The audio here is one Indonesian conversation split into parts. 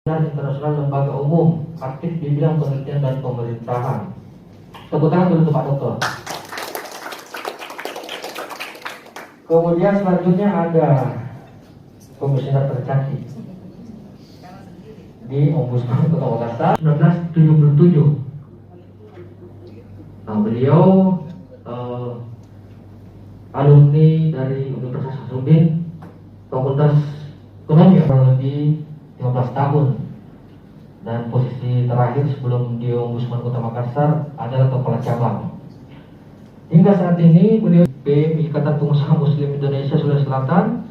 dan internasional lembaga umum, aktif di bidang penelitian dan pemerintahan. Tepuk tangan dulu untuk Pak Dokter. Kemudian selanjutnya ada komisioner tercantik di Ombudsman Kota Makassar 1977. Nah, beliau alumni dari Universitas Hasanuddin, Fakultas Ekonomi, kurang lebih 15 tahun. Dan posisi terakhir sebelum di Ombudsman Kota Makassar adalah kepala cabang. Hingga saat ini beliau BEM Ikatan Pengusaha Muslim Indonesia Sulawesi Selatan,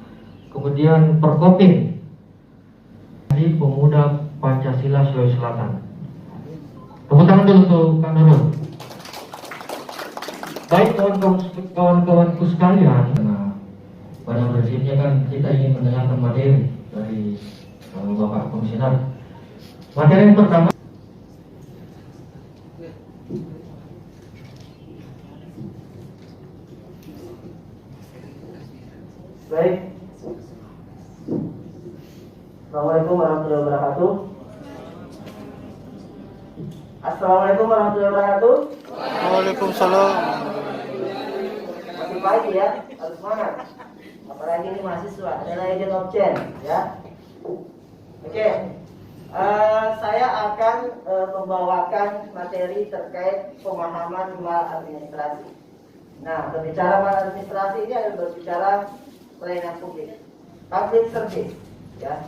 kemudian Perkopim di Pemuda Pancasila Sulawesi Selatan. Tepuk tangan dulu untuk Kang Nurul. Baik kawan-kawanku sekalian, nah, pada prinsipnya kan kita ingin mendengarkan materi dari Bapak Komisioner. Materi yang pertama, baik. Assalamualaikum warahmatullahi wabarakatuh. Assalamualaikum warahmatullahi wabarakatuh. Waalaikumsalam. Masih pagi ya, harus semangat. Apalagi ini mahasiswa, adalah agent of change ya. Oke, saya akan membawakan materi terkait pemahaman maladministrasi. Nah, berbicara maladministrasi ini adalah berbicara pelayanan publik, public service ya.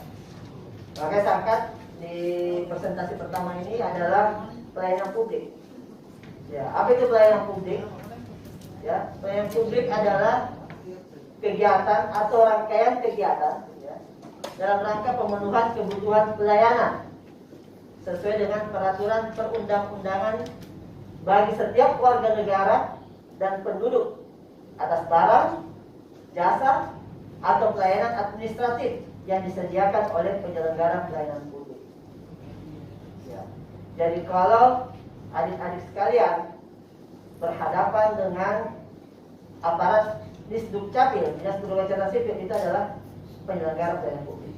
Makanya sangkat di presentasi pertama ini adalah pelayanan publik. Ya, apa itu pelayanan publik? Ya, pelayanan publik adalah kegiatan atau rangkaian kegiatan ya, dalam rangka pemenuhan kebutuhan pelayanan sesuai dengan peraturan perundang-undangan bagi setiap warga negara dan penduduk atas barang, jasa, atau pelayanan administratif yang disediakan oleh penyelenggara pelayanan publik. Ya. Jadi kalau adik-adik sekalian berhadapan dengan aparat Disdukcapil, Dinas Penduduk Sipil, itu adalah penyelenggara pelayanan publik.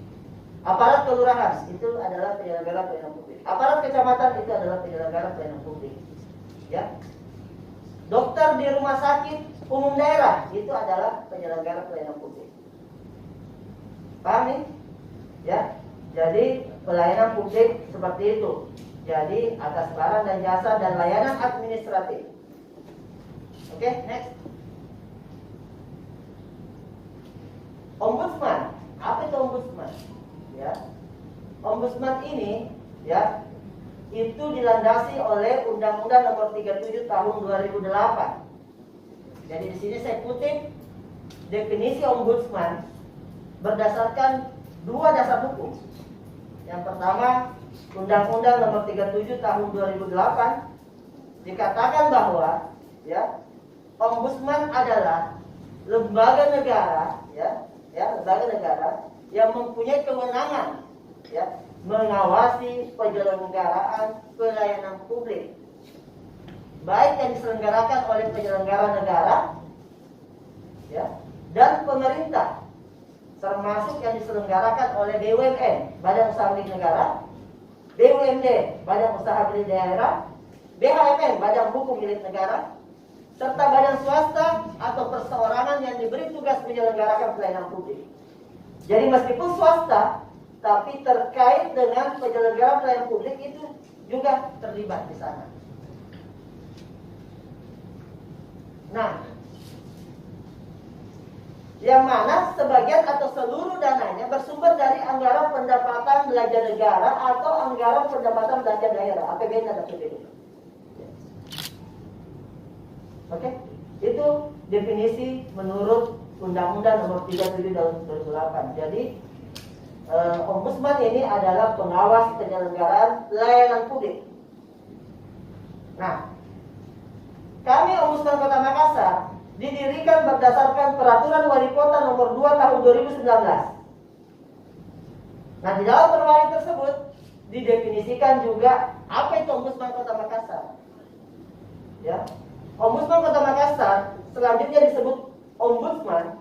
Aparat kelurahan itu adalah penyelenggara pelayanan publik. Aparat kecamatan itu adalah penyelenggara pelayanan publik. Ya. Dokter di rumah sakit umum daerah itu adalah penyelenggara pelayanan publik. Paham nih? Ya. Jadi pelayanan publik seperti itu. Jadi atas barang dan jasa dan layanan administratif. Oke, next. Ombudsman. Apa itu ombudsman? Ya. Ombudsman ini ya itu dilandasi oleh Undang-Undang Nomor 37 Tahun 2008. Jadi di sini saya kutip definisi ombudsman berdasarkan dua dasar hukum. Yang pertama, Undang-Undang Nomor 37 Tahun 2008 dikatakan bahwa ya ombudsman adalah lembaga negara lembaga negara yang mempunyai kewenangan ya mengawasi penyelenggaraan pelayanan publik baik yang diselenggarakan oleh penyelenggara negara ya dan pemerintah, termasuk yang diselenggarakan oleh BUMN, Badan Usaha Milik Negara, BUMD, Badan Usaha Milik Daerah, BHMN, Badan Hukum Milik Negara, serta badan swasta atau perseorangan yang diberi tugas menyelenggarakan pelayanan publik. Jadi meskipun swasta, tapi terkait dengan penyelenggaraan pelayanan publik itu juga terlibat di sana. Nah, yang mana sebagian atau seluruh dananya bersumber dari anggaran pendapatan belanja negara atau anggaran pendapatan belanja daerah, APBN dan APBD. Oke, itu definisi menurut Undang-Undang Nomor 37 Tahun 2008. Jadi ombudsman ini adalah pengawas penyelenggaraan pelayanan publik. Nah, kami Ombudsman Kota Makassar didirikan berdasarkan Peraturan Wali Kota Nomor 2 Tahun 2019. Nah, di dalam perwali tersebut didefinisikan juga apa itu Ombudsman Kota Makassar. Ya. Ombudsman Kota Makassar selanjutnya disebut Ombudsman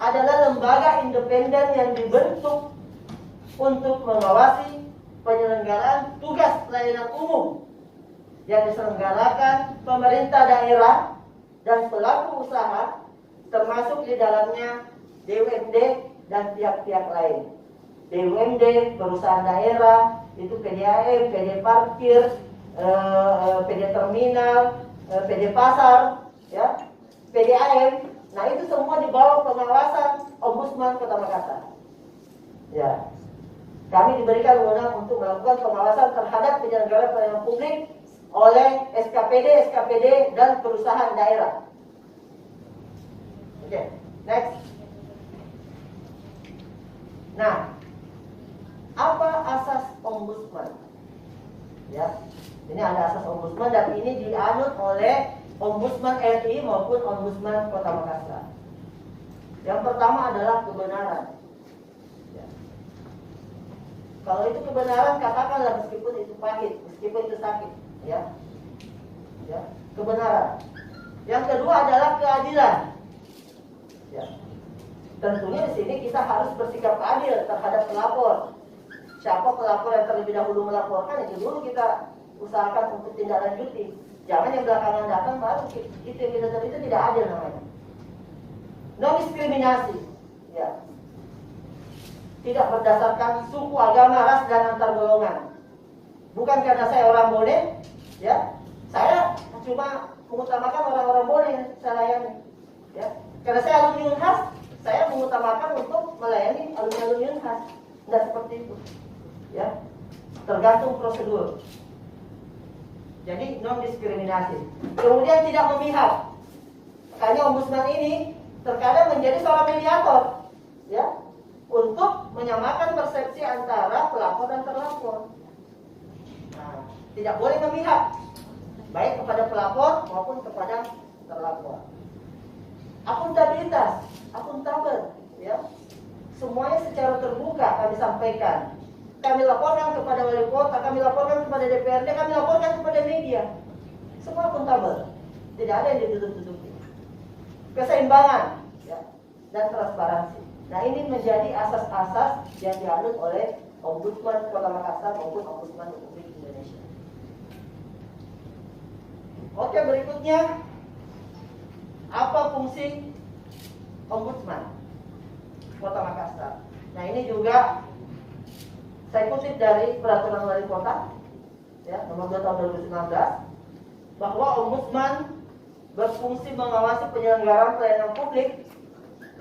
adalah lembaga independen yang dibentuk untuk mengawasi penyelenggaraan tugas pelayanan umum yang diselenggarakan pemerintah daerah dan pelaku usaha, termasuk di dalamnya BUMD dan pihak-pihak lain. BUMD, perusahaan daerah, itu PDAM, PD parkir, PD terminal, PD pasar, ya, PDAM. Nah, itu semua di bawah pengawasan Ombudsman Kota Makassar. Ya, kami diberikan wewenang untuk melakukan pengawasan terhadap penyelenggara pelayanan publik oleh SKPD, dan perusahaan daerah. Oke, next. Nah, apa asas Ombudsman? Ya, ini ada asas Ombudsman dan ini dianut oleh Ombudsman RI maupun Ombudsman Kota Makassar. Yang pertama adalah kebenaran. Ya. Kalau itu kebenaran, katakanlah meskipun itu pahit, meskipun itu sakit, ya, ya, kebenaran. Yang kedua adalah keadilan. Ya. Tentunya di sini kita harus bersikap adil terhadap pelapor. Siapa pelapor yang terlebih dahulu melaporkan, itu dulu kita usahakan untuk tindak lanjuti. Jangan yang belakangan datang baru itu yang kita itu tidak adil namanya. Non diskriminasi, ya. Tidak berdasarkan suku, agama, ras dan antar golongan. Bukan karena saya orang Bone, ya. Saya cuma mengutamakan orang-orang Bone yang saya layani, ya. Karena saya alumni Unhas, saya mengutamakan untuk melayani alumni Unhas. Tidak seperti itu, ya. Tergantung prosedur. Jadi non diskriminasi. Kemudian tidak memihak. Makanya Ombudsman ini terkadang menjadi seorang mediator, ya, untuk menyamakan persepsi antara pelapor dan terlapor. Nah, tidak boleh memihak, baik kepada pelapor maupun kepada terlapor. Akuntabilitas, akuntabel, ya, semuanya secara terbuka kami sampaikan. Kami laporkan kepada wali kota, kami laporkan kepada DPRD, kami laporkan kepada media. Semua akuntabel, tidak ada yang ditutup-tutupi. Keseimbangan, ya, dan transparansi. Nah, ini menjadi asas-asas yang dianut oleh Ombudsman Kota Makassar maupun Ombudsman Republik Indonesia. Oke, berikutnya, apa fungsi Ombudsman Kota Makassar? Nah, ini juga saya kutip dari Peraturan Wali Kota, ya, nomor 2 tahun 2019, bahwa Ombudsman berfungsi mengawasi penyelenggaraan pelayanan publik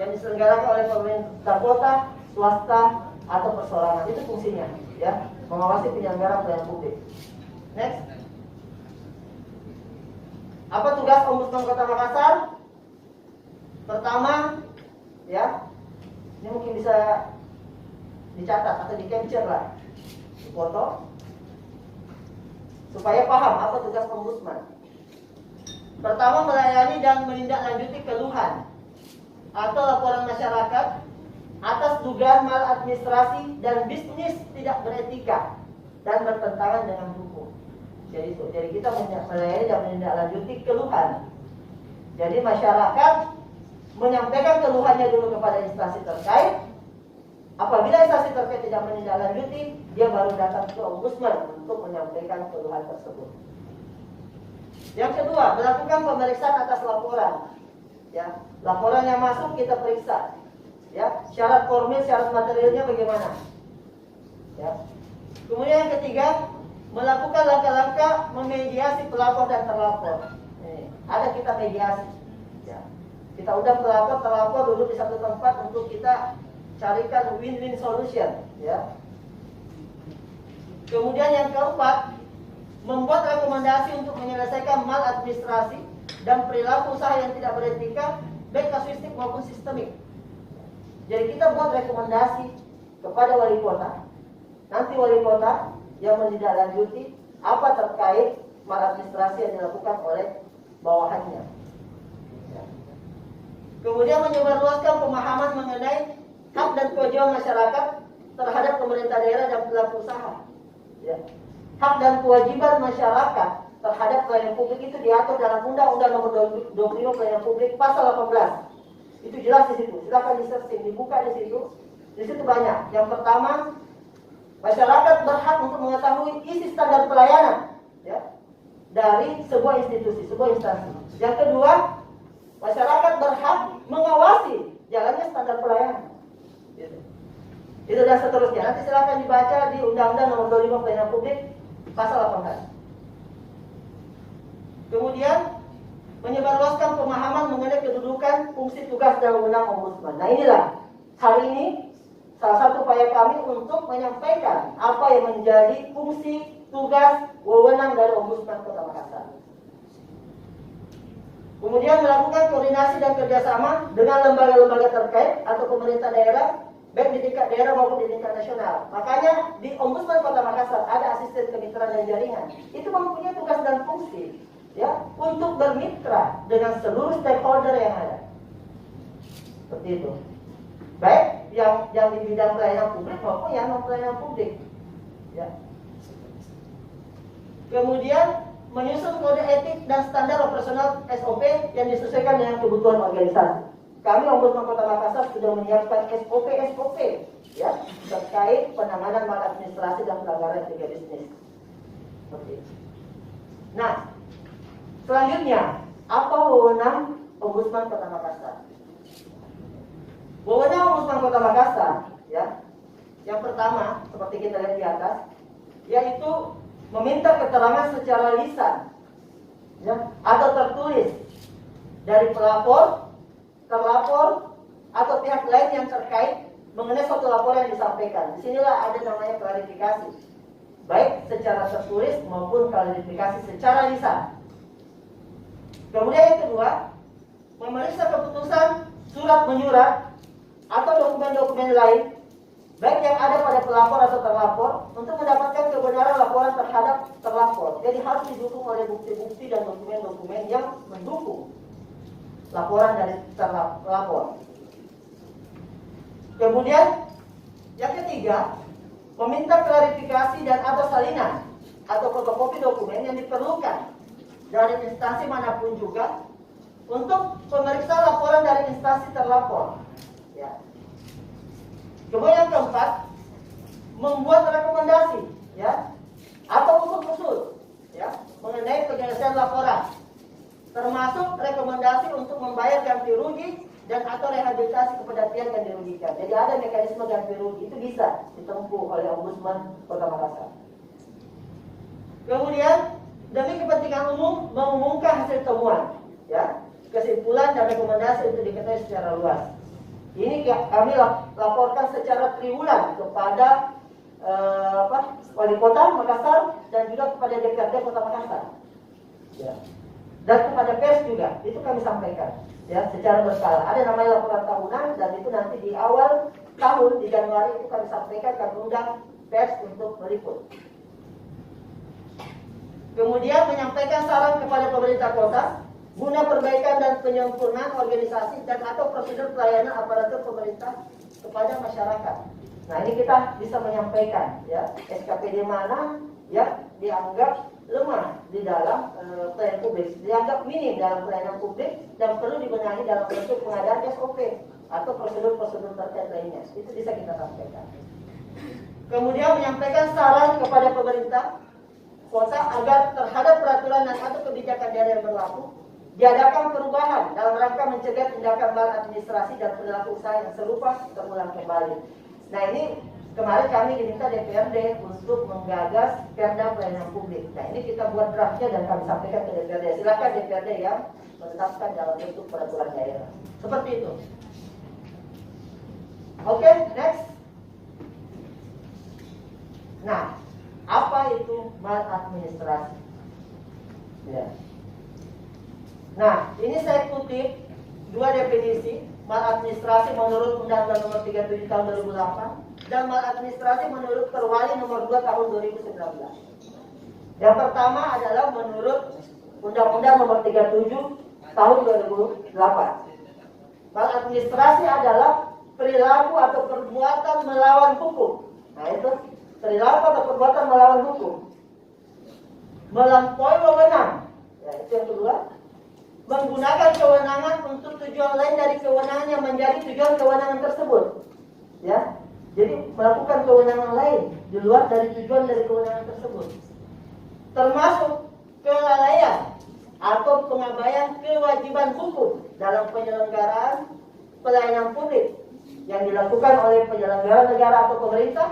yang diselenggarakan oleh pemerintah kota, swasta, atau perseorangan. Itu fungsinya, ya, mengawasi penyelenggaraan pelayanan publik. Next. Apa tugas Ombudsman Kota Makassar? Pertama, ya, ini mungkin bisa dicatat atau di capture lah, foto, supaya paham apa tugas Ombudsman. Pertama, melayani dan menindaklanjuti keluhan atau laporan masyarakat atas dugaan maladministrasi dan bisnis tidak beretika dan bertentangan dengan hukum. Jadi kita melayani dan menindaklanjuti keluhan. Jadi masyarakat menyampaikan keluhannya dulu kepada instansi terkait. Apabila instansi terkait tidak menindaklanjuti, dia baru datang ke Ombudsman untuk menyampaikan keluhan tersebut. Yang kedua, melakukan pemeriksaan atas laporan. Ya, laporan yang masuk kita periksa. Ya, syarat formil, syarat materialnya bagaimana? Ya. Kemudian yang ketiga, melakukan langkah-langkah memediasi pelapor dan terlapor. Ada kita mediasi. Ya. Kita undang pelapor, terlapor duduk di satu tempat untuk kita carikan win-win solution, ya. Kemudian yang keempat, membuat rekomendasi untuk menyelesaikan maladministrasi dan perilaku usaha yang tidak beretika, baik kasuistik maupun sistemik. Jadi kita buat rekomendasi kepada wali kota. Nanti wali kota yang menindaklanjuti apa terkait maladministrasi yang dilakukan oleh bawahannya. Ya. Kemudian menyebarluaskan pemahaman mengenai hak dan kewajiban masyarakat terhadap pemerintah daerah dan pelaku usaha. Ya. Hak dan kewajiban masyarakat terhadap pelayanan publik itu diatur dalam Undang-Undang Nomor 25 Pelayanan Publik Pasal 18. Itu jelas di situ. Silakan di searching, dibuka di situ. Di situ banyak. Yang pertama, Masyarakat berhak untuk mengetahui isi standar pelayanan, ya, dari sebuah institusi, sebuah instansi. Yang kedua, masyarakat berhak mengawasi jalannya standar pelayanan. Gitu. Itu dan seterusnya. Nanti silakan dibaca di Undang-Undang Nomor 25 Pelayanan Publik pasal 18. Kemudian menyebarluaskan pemahaman mengenai kedudukan, fungsi, tugas dan wewenang ombudsman. Nah inilah hari ini salah satu upaya kami untuk menyampaikan apa yang menjadi fungsi, tugas, wewenang dari Ombudsman Kota Makassar. Kemudian melakukan koordinasi dan kerjasama dengan lembaga-lembaga terkait atau pemerintah daerah, baik di tingkat daerah maupun di tingkat nasional. Makanya di Ombudsman Kota Makassar ada asisten kemitraan dan jaringan. Itu mempunyai tugas dan fungsi, ya, untuk bermitra dengan seluruh stakeholder yang ada. Seperti itu. Baik yang di bidang pelayanan publik maupun yang non pelayanan publik. Ya. Kemudian menyusun kode etik dan standar operasional SOP yang disesuaikan dengan kebutuhan organisasi. Kami Ombudsman Kota Makassar sudah menyiapkan SOP ya, terkait penanganan maladministrasi dan pelanggaran etika bisnis. Seperti itu. Nah, selanjutnya, apa wewenang Ombudsman Kota Makassar? Wewenang Ombudsman Kota Makassar, ya, yang pertama seperti kita lihat di atas, yaitu meminta keterangan secara lisan, ya, atau tertulis dari pelapor, terlapor, atau pihak lain yang terkait mengenai suatu laporan yang disampaikan. Disinilah ada namanya klarifikasi, baik secara tertulis maupun klarifikasi secara lisan. Kemudian yang kedua, memeriksa keputusan surat menyurat atau dokumen-dokumen lain, baik yang ada pada pelapor atau terlapor, untuk mendapatkan kebenaran laporan terhadap terlapor. Jadi harus didukung oleh bukti-bukti dan dokumen-dokumen yang mendukung laporan dari terlapor. Kemudian yang ketiga, meminta klarifikasi dan atau salinan atau fotokopi dokumen yang diperlukan dari instansi manapun juga untuk pemeriksaan laporan dari instansi terlapor. Ya. Kemudian yang keempat, membuat rekomendasi, ya, atau usul-usul, ya, mengenai penyelesaian laporan, termasuk rekomendasi untuk membayar ganti rugi dan atau rehabilitasi kepada pihak yang dirugikan. Jadi ada mekanisme ganti rugi, itu bisa ditempuh oleh Ombudsman Kota Makassar. Kemudian demi kepentingan umum mengumumkan hasil temuan, ya, kesimpulan dan rekomendasi untuk diketahui secara luas. Ini kami laporkan secara triwulan kepada Wali Kota Makassar dan juga kepada DPRD Kota Makassar, ya, dan kepada pers juga. Itu kami sampaikan, ya, secara berkala. Ada namanya laporan tahunan dan itu nanti di awal tahun di Januari itu kami sampaikan, kami undang pers untuk meliput. Kemudian menyampaikan saran kepada pemerintah kota guna perbaikan dan penyempurnaan organisasi dan atau prosedur pelayanan aparatur pemerintah kepada masyarakat. Nah ini kita bisa menyampaikan, ya, SKPD mana yang dianggap lemah di dalam pelayanan publik, dianggap minim dalam pelayanan publik dan perlu dibenahi dalam bentuk pengadaan SOP atau prosedur-prosedur terkait lainnya. Itu bisa kita sampaikan. Kemudian menyampaikan saran kepada pemerintah kota agar terhadap peraturan dan atau kebijakan daerah yang berlaku diadakan perubahan dalam rangka mencegah tindakan maladministrasi dan perilaku usaha yang serupa terulang kembali. Nah ini kemarin kami diminta DPRD untuk menggagas Perda Pelayanan Publik. Nah ini kita buat draftnya dan kami sampaikan ke DPRD. Silakan DPRD yang menetapkan dalam bentuk peraturan daerah. Seperti itu. Oke, next. Nah, apa itu maladministrasi? Ya. Nah, ini saya kutip dua definisi maladministrasi menurut Undang-Undang Nomor 37 Tahun 2008 dan maladministrasi menurut Perwali Nomor 2 Tahun 2019. Yang pertama adalah menurut Undang-Undang Nomor 37 Tahun 2008. Maladministrasi adalah perilaku atau perbuatan melawan hukum. Nah itu perilaku atau perbuatan melawan hukum, melampaui wewenang. Ya, itu yang kedua. Menggunakan kewenangan untuk tujuan lain dari kewenangan yang menjadi tujuan kewenangan tersebut. Ya, jadi melakukan kewenangan lain di luar dari tujuan dari kewenangan tersebut, termasuk kelalaian atau pengabaian kewajiban hukum dalam penyelenggaraan pelayanan publik yang dilakukan oleh penyelenggara negara atau pemerintah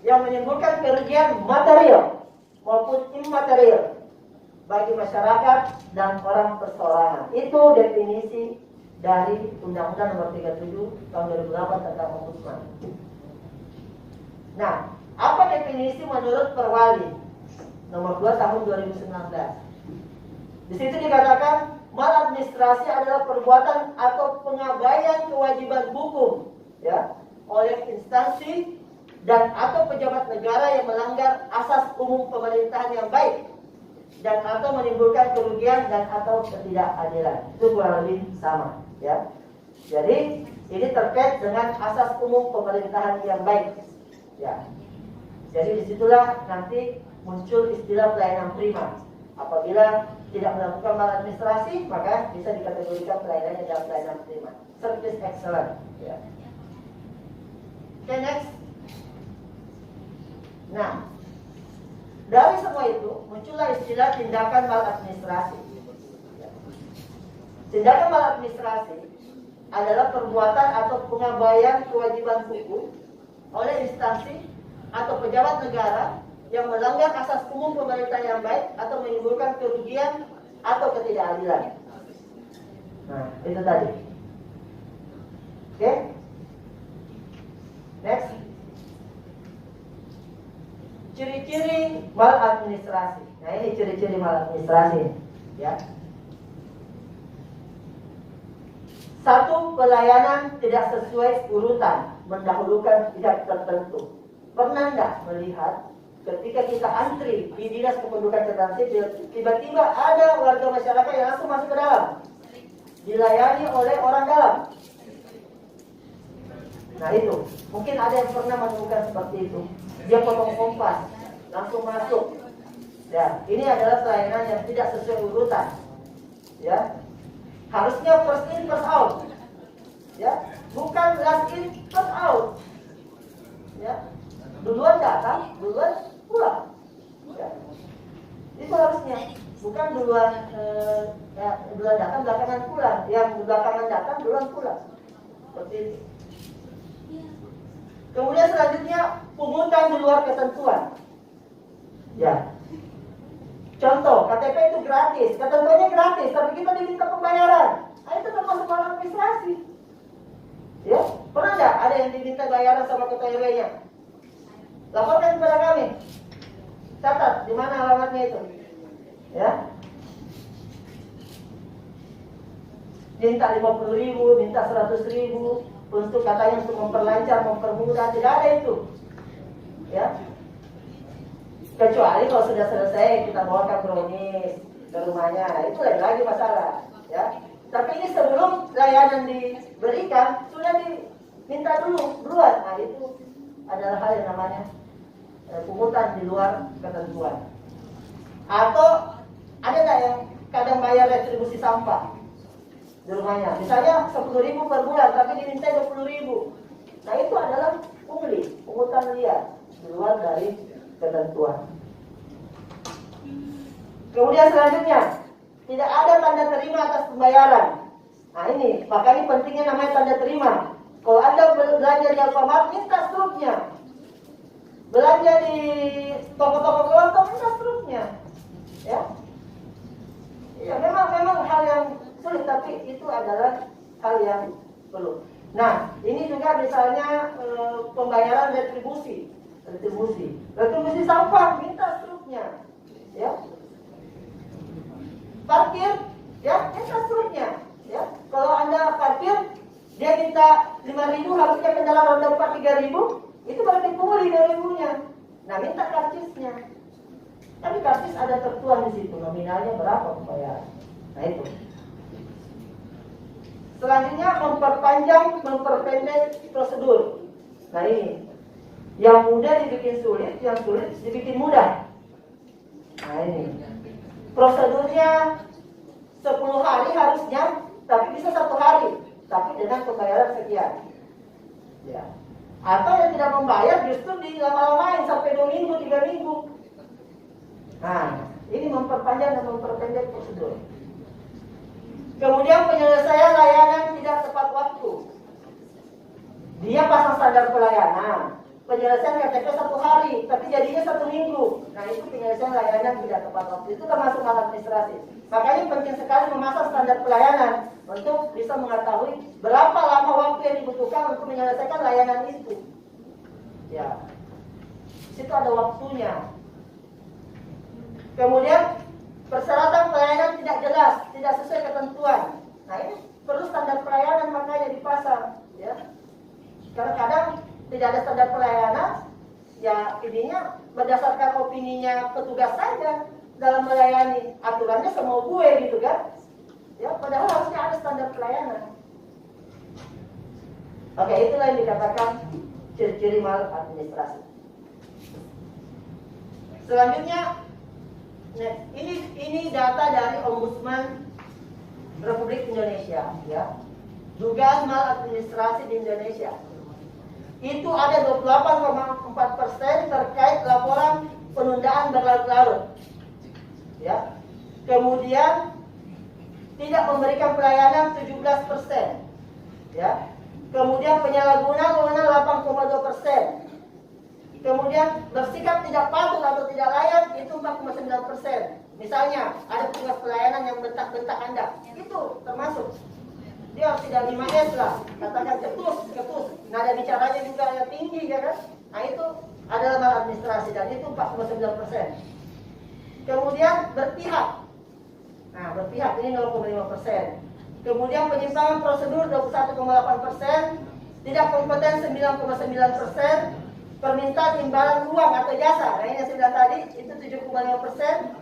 yang menimbulkan kerugian material maupun imaterial bagi masyarakat dan orang perseorangan. Itu definisi dari Undang-Undang Nomor 37 Tahun 2008 tentang Ombudsman. Nah, apa definisi menurut Perwali Nomor 2 Tahun 2019? Di situ dikatakan maladministrasi adalah perbuatan atau pengabaian kewajiban hukum, ya, oleh instansi dan atau pejabat negara yang melanggar asas umum pemerintahan yang baik dan atau menimbulkan kerugian dan atau ketidakadilan. Itu kurang lebih sama, ya. Jadi ini terkait dengan asas umum pemerintahan yang baik, ya. Jadi disitulah nanti muncul istilah pelayanan prima. Apabila tidak melakukan maladministrasi, maka bisa dikategorikan pelayanannya dalam pelayanan prima. Service excellent, ya. Oke, next. Nah, dari semua itu muncullah istilah tindakan maladministrasi. Tindakan maladministrasi adalah perbuatan atau pengabaian kewajiban hukum oleh instansi atau pejabat negara yang melanggar asas umum pemerintah yang baik atau menimbulkan kerugian atau ketidakadilan. Nah, itu tadi. Oke? Next. Ciri-ciri maladministrasi. Nah, ini ciri-ciri maladministrasi, ya. Satu, pelayanan tidak sesuai urutan, mendahulukan pihak tertentu. Pernah nggak melihat ketika kita antri di dinas kependudukan catatan sipil, tiba-tiba ada warga masyarakat yang langsung masuk ke dalam, dilayani oleh orang dalam? Nah itu, mungkin ada yang pernah menemukan seperti itu. Dia potong kompas, langsung masuk. Ya, ini adalah pelayanan yang tidak sesuai urutan. Ya, harusnya first in first out. Ya, bukan last in first out. Ya, duluan datang, duluan pulang. Ya, itu harusnya. Bukan duluan datang, belakangan pulang. Yang belakangan datang, duluan pulang. Seperti itu. Kemudian selanjutnya pungutan di luar ketentuan. Ya. Contoh, KTP itu gratis, ketentuannya gratis, tapi kita diminta pembayaran. Nah, itu termasuk maladministrasi. Ya, pernah nggak ada yang diminta bayaran sama ketua RW-nya? Laporkan kepada kami. Catat di mana alamatnya itu. Ya. Minta 50.000, minta 100.000. Untuk katanya untuk memperlancar, mempermudah, tidak ada itu, ya. Kecuali kalau sudah selesai kita bawakan brownies ke rumahnya, nah, itu lagi masalah, ya. Tapi ini sebelum layanan diberikan sudah diminta duluan, nah itu adalah hal yang namanya pungutan di luar ketentuan. Atau ada nggak yang kadang bayar retribusi sampah di rumahnya, misalnya 10.000 per bulan tapi diminta 20.000. Nah itu adalah pungli, pungutan liar di luar dari ketentuan. Kemudian selanjutnya, tidak ada tanda terima atas pembayaran. Nah ini, makanya pentingnya namanya tanda terima. Kalau Anda belanja di Alfamart, minta struknya. Belanja di toko-toko kelontong, minta struknya. Ya, ya memang hal yang sulit, tapi itu adalah hal yang perlu. Nah, ini juga misalnya pembayaran retribusi sampah, minta struknya, ya. Parkir, ya, minta struknya, ya. Kalau Anda parkir, dia minta 5.000, harusnya kendaraan roda 4 3.000, itu berarti pungli 2.000-nya. Nah, minta karcisnya. Tapi karcis ada tertuang di situ, nominalnya berapa pembayaran. Nah itu. Selanjutnya memperpendek prosedur. Nah ini, yang mudah dibikin sulit, yang sulit dibikin mudah. Nah ini, prosedurnya 10 hari harusnya, tapi bisa 1 hari, tapi dengan pembayaran sekian. Ya. Atau yang tidak membayar justru dilama-lamain sampai 2 minggu, 3 minggu. Nah, ini memperpanjang dan memperpendek prosedur. Kemudian penyelesaian layanan tidak tepat waktu. Dia pasang standar pelayanan, penyelesaian KTP 1 hari, tapi jadinya 1 minggu. Nah, itu penyelesaian layanan tidak tepat waktu. Itu termasuk maladministrasi. Makanya penting sekali memasang standar pelayanan untuk bisa mengetahui berapa lama waktu yang dibutuhkan untuk menyelesaikan layanan itu. Ya, di situ ada waktunya. Kemudian persyaratan pelayanan tidak jelas, tidak sesuai ketentuan. Nah, ini perlu standar pelayanan makanya dipasang, ya. Karena kadang tidak ada standar pelayanan, ya ininya berdasarkan opininya petugas saja dalam melayani, aturannya semua gue gitu kan. Ya, padahal harusnya ada standar pelayanan. Oke, itulah yang dikatakan ciri-ciri maladministrasi. Selanjutnya, nah, ini data dari Ombudsman Republik Indonesia, ya. Dugaan maladministrasi di Indonesia. Itu ada 28,4% terkait laporan penundaan berlarut-larut. Ya. Kemudian tidak memberikan pelayanan 17%. Ya. Kemudian penyalahgunaan wewenang 8,2%. Kemudian bersikap tidak patuh atau tidak layak itu 4,9%. Misalnya ada petugas pelayanan yang bentak-bentak Anda, itu termasuk. Dia harus tidak 5S lah, katakan ketus. Nada bicaranya juga yang tinggi, ya kan? Nah, itu adalah maladministrasi dan itu 4,9%. Kemudian berpihak. Nah, berpihak ini 0,5%. Kemudian penyimpangan prosedur 21,8%, tidak kompeten 9,9%, permintaan imbalan uang atau jasa. Nah, ini yang sudah tadi itu 7,5%,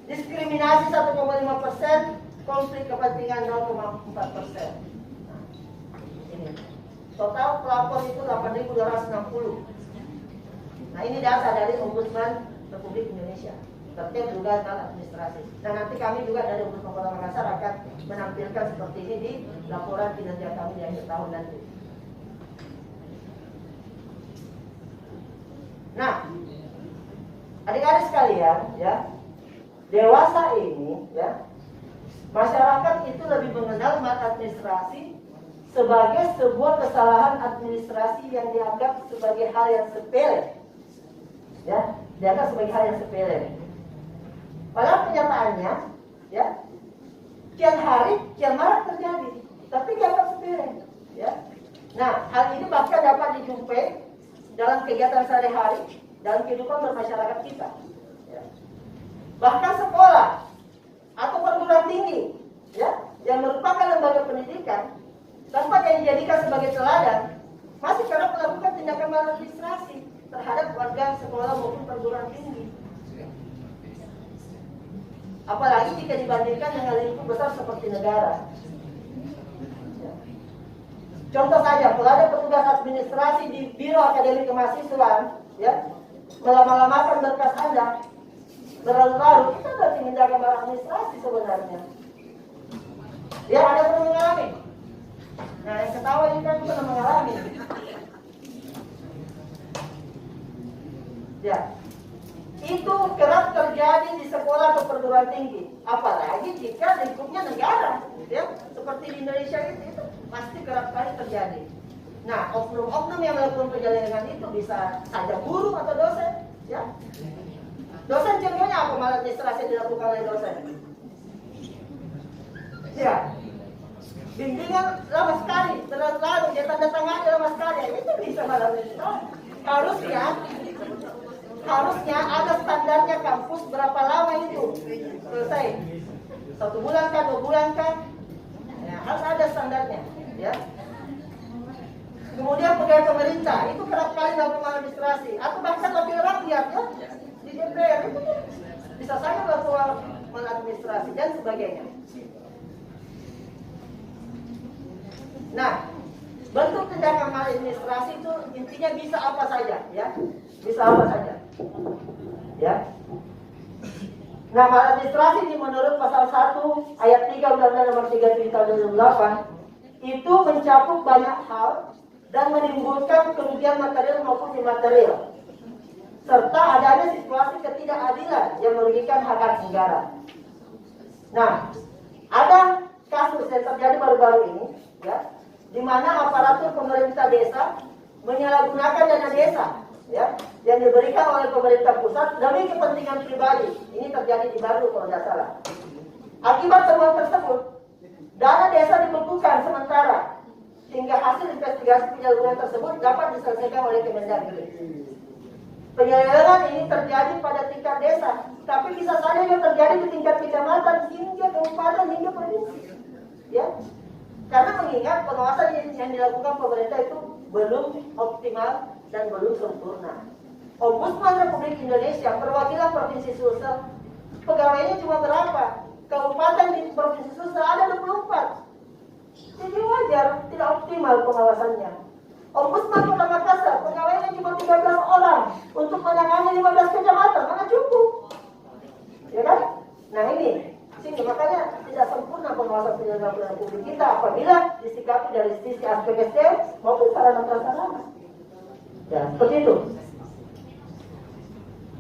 diskriminasi 1,5%, konflik kepentingan 0,4%. Nah, ini total pelapor itu 8.260. Nah, ini data dari Ombudsman Republik Indonesia terkait dugaan maladministrasi. Dan nanti kami juga dari Ombudsman Kota Makassar akan menampilkan seperti ini di laporan kinerja kami di akhir tahun nanti. Nah, adik-adik sekalian, ya, dewasa ini, ya, masyarakat itu lebih mengenal maladministrasi sebagai sebuah kesalahan administrasi yang dianggap sebagai hal yang sepele, ya, dianggap sebagai hal yang sepele. Padahal kenyataannya, ya, kian hari kian marak terjadi, tapi dianggap sepele, ya. Nah, hal ini bahkan dapat dijumpai dalam kegiatan sehari-hari dalam kehidupan bermasyarakat kita, ya. Bahkan sekolah atau perguruan tinggi, ya, yang merupakan lembaga pendidikan tanpa yang dijadikan sebagai teladan masih kerap melakukan tindakan maladministrasi terhadap warga sekolah maupun perguruan tinggi. Apalagi jika dibandingkan dengan lingkup besar seperti negara. Ya. Contoh saja, kalau ada petugas administrasi di Biro Akademik Kemahasiswaan, ya, melama-lamakan berkas Anda berlarut-larut, itu berarti tindakan maladministrasi sebenarnya. Ya, ada pernah mengalami. Nah, yang ketawa ini kan pernah mengalami. Ya, itu kerap terjadi di sekolah atau perguruan tinggi, apalagi jika lingkupnya negara, ya, seperti di Indonesia itu pasti kerap kali terjadi. Nah, oknum-oknum yang melakukan perjalanan itu bisa saja guru atau dosen, ya. Dosen contohnya apa maladministrasi yang dilakukan oleh dosen? Ya, bimbingan lama sekali, terlalu dia tanda tangan lama sekali, itu bisa maladministrasi. Harusnya ada standarnya kampus berapa lama itu selesai, 1 bulan kan, 2 bulan kan, ya, harus ada standarnya, ya. Kemudian pegawai pemerintah itu kerap kali melakukan maladministrasi, atau bahkan wakil rakyat, ya, di DPR itu bisa saja melakukan maladministrasi dan sebagainya. Nah, bentuk tindakan maladministrasi itu intinya bisa apa saja, ya, bisa apa saja, ya. Nah, maladministrasi ini menurut pasal 1 ayat 3 Undang-Undang Nomor 37 Tahun 2008 itu mencakup banyak hal dan menimbulkan kerugian material maupun imaterial, serta adanya situasi ketidakadilan yang merugikan hak negara. Nah, ada kasus yang terjadi baru-baru ini, ya, di mana aparatur pemerintah desa menyalahgunakan dana desa, ya, yang diberikan oleh pemerintah pusat demi kepentingan pribadi. Ini terjadi di Baru kalau tidak salah. Akibat temuan tersebut, dana desa dibekukan sementara hingga hasil investigasi penyaluran tersebut dapat diselesaikan oleh Kemendagri. Penyelewengan ini terjadi pada tingkat desa, tapi bisa saja juga terjadi di tingkat kecamatan hingga kabupaten hingga provinsi. Ya, karena mengingat pengawasan yang dilakukan pemerintah itu belum optimal dan belum sempurna. Ombudsman Republik Indonesia perwakilan Provinsi Sulsel, pegawainya cuma berapa? Kabupaten di Provinsi Sulsel ada 24. Jadi wajar tidak optimal pengawasannya. Ombudsman Kota Makassar, pegawainya cuma 13 orang untuk menangani 15 kecamatan, mana cukup? Ya kan? Nah ini, sehingga makanya tidak sempurna pengawasan penyelenggaraan publik kita apabila disikapi dari sisi aspek SDM maupun sarana prasarana. Ya, seperti itu.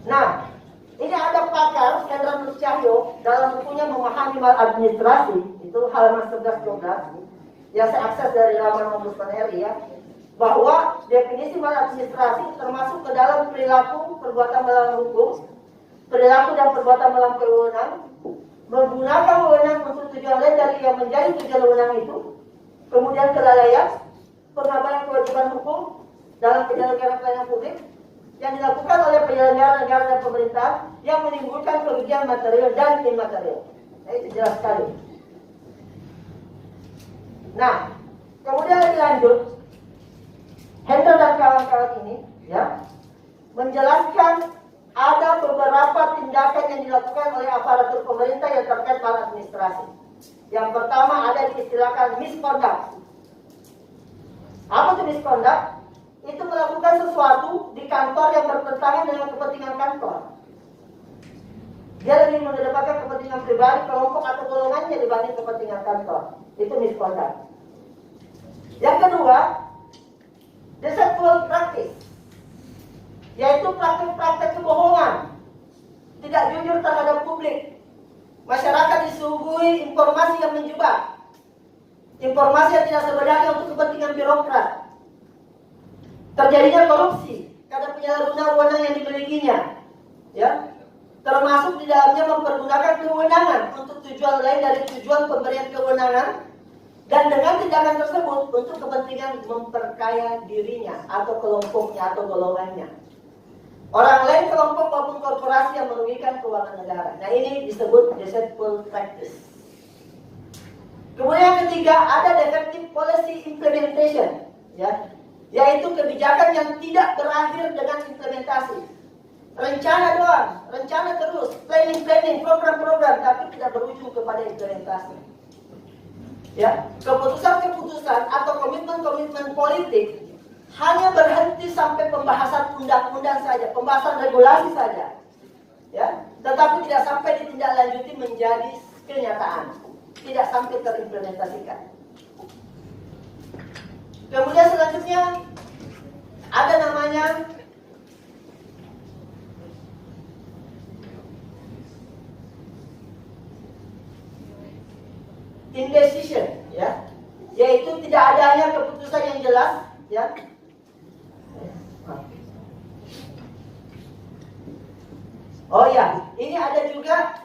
Nah, ini ada pakar Hendra Nur Cahyo dalam bukunya Memahami Maladministrasi, itu halaman 11-12 yang saya akses dari laman Ombudsman RI, ya, bahwa definisi maladministrasi termasuk ke dalam perilaku perbuatan melawan hukum, perilaku dan perbuatan melawan kewenangan, menggunakan wewenang untuk tujuan lain dari yang menjadi tujuan wewenang itu, kemudian kelalaian, pengabaian kewajiban hukum dalam penyelenggaraan pelayanan publik yang dilakukan oleh penyelenggara negara dan pemerintah yang menimbulkan kerugian material dan imaterial. Nah, itu jelas sekali. Nah, kemudian lebih lanjut, Hendra dan kawan-kawan ini, ya, menjelaskan ada beberapa tindakan yang dilakukan oleh aparatur pemerintah yang terkait maladministrasi. Yang pertama ada diistilahkan misconduct. Apa itu misconduct? Itu melakukan sesuatu di kantor yang bertentangan dengan kepentingan kantor. Dia lebih mengedepankan kepentingan pribadi, kelompok atau golongannya dibanding kepentingan kantor. Itu misconduct. Yang kedua, deceitful practice, yaitu praktek-praktek kebohongan, tidak jujur terhadap publik. Masyarakat disuguhi informasi yang menjebak, informasi yang tidak sebenarnya untuk kepentingan birokrat. Terjadinya korupsi karena penyalahgunaan wewenang yang dimilikinya, ya, termasuk di dalamnya mempergunakan kewenangan untuk tujuan lain dari tujuan pemberian kewenangan, dan dengan tindakan tersebut untuk kepentingan memperkaya dirinya atau kelompoknya atau golongannya. Orang lain, kelompok maupun korporasi yang merugikan keuangan negara. Nah, ini disebut deceitful practice. Kemudian yang ketiga ada defective policy implementation, ya, yaitu kebijakan yang tidak berakhir dengan implementasi. Rencana doang, rencana terus, planning, program-program, tapi tidak berujung kepada implementasi. Ya, keputusan-keputusan atau komitmen-komitmen politik hanya berhenti sampai pembahasan undang-undang saja, pembahasan regulasi saja, ya, tetapi tidak sampai ditindaklanjuti menjadi kenyataan, tidak sampai terimplementasikan. Kemudian selanjutnya ada namanya indecision, ya, yaitu tidak adanya keputusan yang jelas, ya. Oh ya, ini ada juga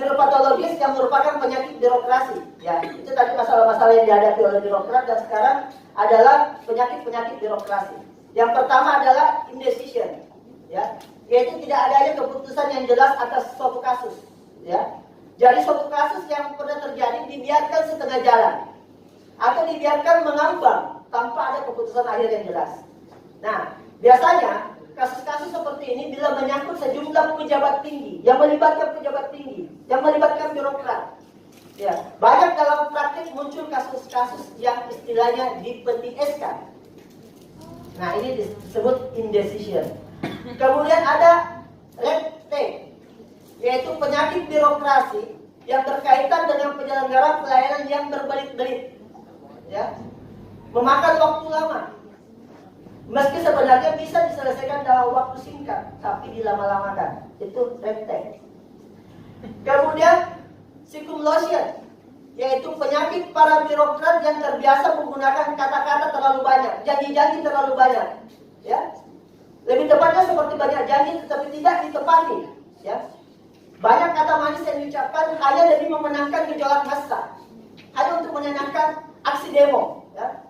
biropatologis yang merupakan penyakit birokrasi, ya. Itu tadi masalah-masalah yang dihadapi oleh birokrat dan sekarang adalah penyakit-penyakit birokrasi. Yang pertama adalah indecision, ya, yaitu tidak adanya keputusan yang jelas atas suatu kasus, ya. Jadi suatu kasus yang pernah terjadi dibiarkan setengah jalan atau dibiarkan mengambang tanpa ada keputusan akhir yang jelas. Nah, biasanya kasus-kasus seperti ini bila menyangkut sejumlah pejabat tinggi, yang melibatkan pejabat tinggi, yang melibatkan birokrat, ya, banyak dalam praktik muncul kasus-kasus yang istilahnya dipetieskan. Nah, ini disebut indecision. Kemudian ada red tape, yaitu penyakit birokrasi yang berkaitan dengan penyelenggaraan pelayanan yang berbelit-belit, ya, memakan waktu lama, Meski sebenarnya bisa diselesaikan dalam waktu singkat, tapi dilama-lamakan. Itu red tag. Kemudian circumlocution, yaitu penyakit para birokrat yang terbiasa menggunakan kata-kata terlalu banyak, janji-janji terlalu banyak, ya. Lebih tepatnya seperti banyak janji tetapi tidak ditepati, ya. Banyak kata manis yang diucapkan hanya demi memenangkan gejolak massa, hanya untuk menyenangkan aksi demo, ya.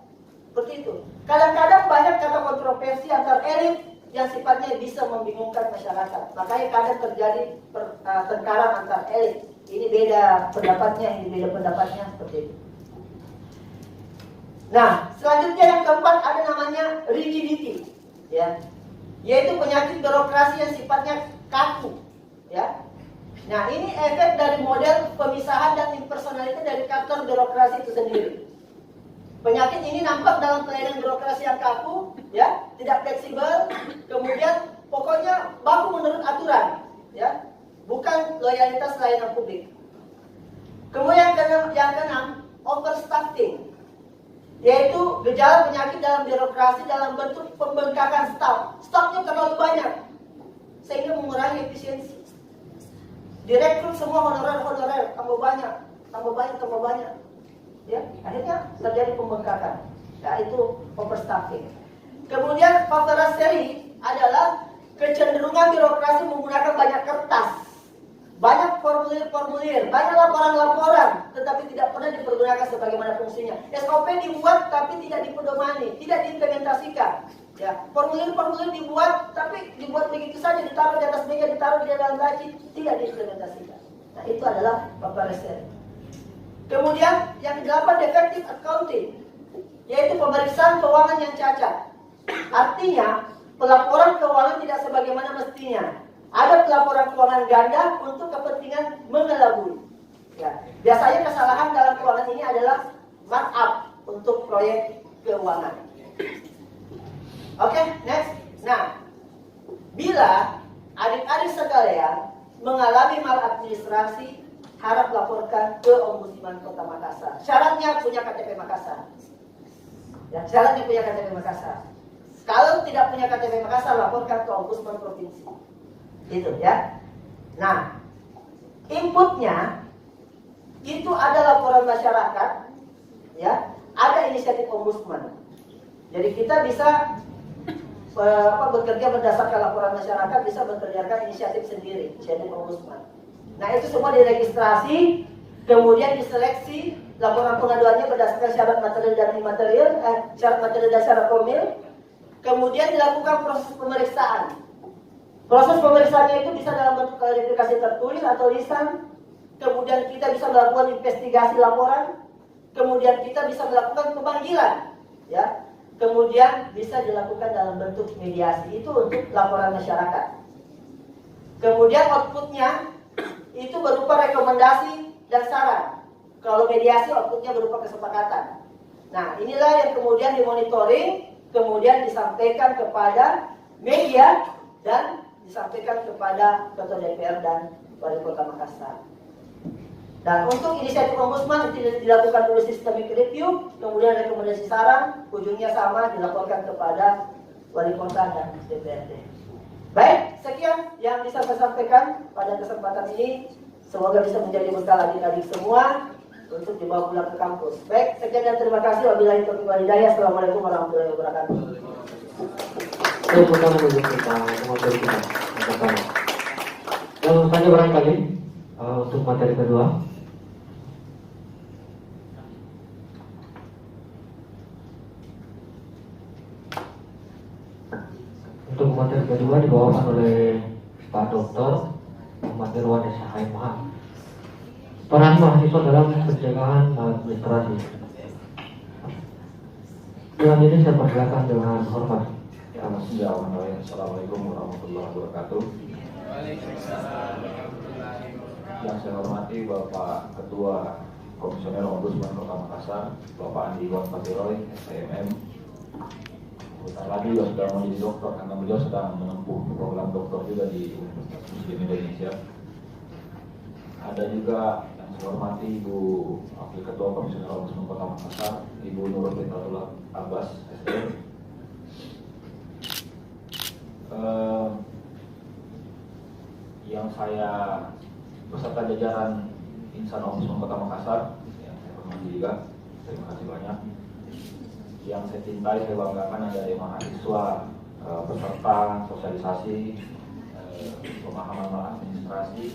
Seperti itu. Kadang-kadang banyak kata kontroversi antar elit yang sifatnya bisa membingungkan masyarakat. Makanya kadang terjadi tengkarang antar elit. Ini beda pendapatnya, ini beda pendapatnya, seperti itu. Nah, selanjutnya yang keempat ada namanya rigidity, ya, yaitu penyakit birokrasi yang sifatnya kaku, ya. Nah, ini efek dari model pemisahan dan impersonality dari karakter birokrasi itu sendiri. Penyakit ini nampak dalam pelayanan birokrasi yang kaku, ya, tidak fleksibel, kemudian pokoknya baku menurut aturan, ya, bukan loyalitas layanan publik. Kemudian yang keenam, overstaffing, yaitu gejala penyakit dalam birokrasi dalam bentuk pembengkakan staf. Stafnya terlalu banyak, sehingga mengurangi efisiensi. Direkrut semua honorer, tambah banyak. Ya, akhirnya terjadi pembengkakan. Ya, itu overstaffing. Kemudian faktor seri adalah kecenderungan birokrasi menggunakan banyak kertas, banyak formulir, banyak laporan-laporan, tetapi tidak pernah dipergunakan sebagaimana fungsinya. SOP dibuat tapi tidak dipedomani, tidak diimplementasikan. Ya, formulir-formulir dibuat tapi dibuat begitu saja, ditaruh di atas meja, ditaruh di dalam laci, tidak diimplementasikan. Nah, itu adalah faktor seri. Kemudian yang kedelapan, defective accounting, yaitu pemeriksaan keuangan yang cacat. Artinya pelaporan keuangan tidak sebagaimana mestinya. Ada pelaporan keuangan ganda untuk kepentingan mengelabui. Ya, biasanya kesalahan dalam keuangan ini adalah markup untuk proyek keuangan. Oke, next. Nah, bila adik-adik sekalian mengalami maladministrasi, harap laporkan ke Ombudsman Kota Makassar. Syaratnya punya KTP Makassar. Ya, syaratnya punya KTP Makassar. Kalau tidak punya KTP Makassar, laporkan ke Ombudsman Provinsi. Gitu ya. Nah, inputnya itu ada laporan masyarakat, ya, ada inisiatif Ombudsman. Jadi kita bisa bekerja berdasarkan laporan masyarakat, bisa bekerjakan inisiatif sendiri, inisiatif Ombudsman. Nah, itu semua diregistrasi, kemudian diseleksi laporan pengaduannya berdasarkan syarat material dan imaterial, syarat material dan syarat formil. Kemudian dilakukan proses pemeriksaan. Proses pemeriksaannya itu bisa dalam bentuk klarifikasi tertulis atau lisan. Kemudian kita bisa melakukan investigasi laporan. Kemudian kita bisa melakukan pemanggilan, ya. Kemudian bisa dilakukan dalam bentuk mediasi. Itu untuk laporan masyarakat. Kemudian outputnya itu berupa rekomendasi dan saran. Kalau mediasi outputnya berupa kesepakatan. Nah, inilah yang kemudian dimonitoring, kemudian disampaikan kepada media dan disampaikan kepada Ketua DPR dan Wali Kota Makassar. Dan untuk inisiatif Ombudsman dilakukan dulu systemic review, kemudian rekomendasi saran, ujungnya sama dilaporkan kepada Wali Kota dan DPRD. Baik, sekian yang bisa saya sampaikan pada kesempatan ini. Semoga bisa menjadi bekal adik-adik semua untuk dibawa pulang ke kampus. Baik, sekian dan terima kasih. Wabillahi taufiq wal hidayah. Assalamualaikum warahmatullahi wabarakatuh. Saya pertama dulu kita materi kita. Yang tanya barangkali untuk materi kedua. Untuk materi kedua dibawakan oleh Pak Dr. Muhammad Irwan Sahai Maha, peran mahasiswa dalam pencegahan maladministrasi. Dengan ini saya persilakan dengan hormat. Assalamualaikum warahmatullahi wabarakatuh. Yang saya hormati Bapak Ketua Komisioner Ombudsman Kota Makassar, Bapak Andi Iwan Patiroy, SPMM. Bentar lagi juga sudah menjadi dokter karena beliau sedang menempuh program dokter juga di Universitas Muslim Indonesia. Ada juga yang saya hormati Ibu Wakil Ketua Komisioner Ombudsman Kota Makassar, Ibu Nurul Fitratul Abbas, SDM. yang saya beserta jajaran Insan Ombudsman Kota Makassar yang saya hormati juga, terima kasih banyak. Yang saya cintai, saya banggakan ada dari mahasiswa peserta sosialisasi pemahaman maladministrasi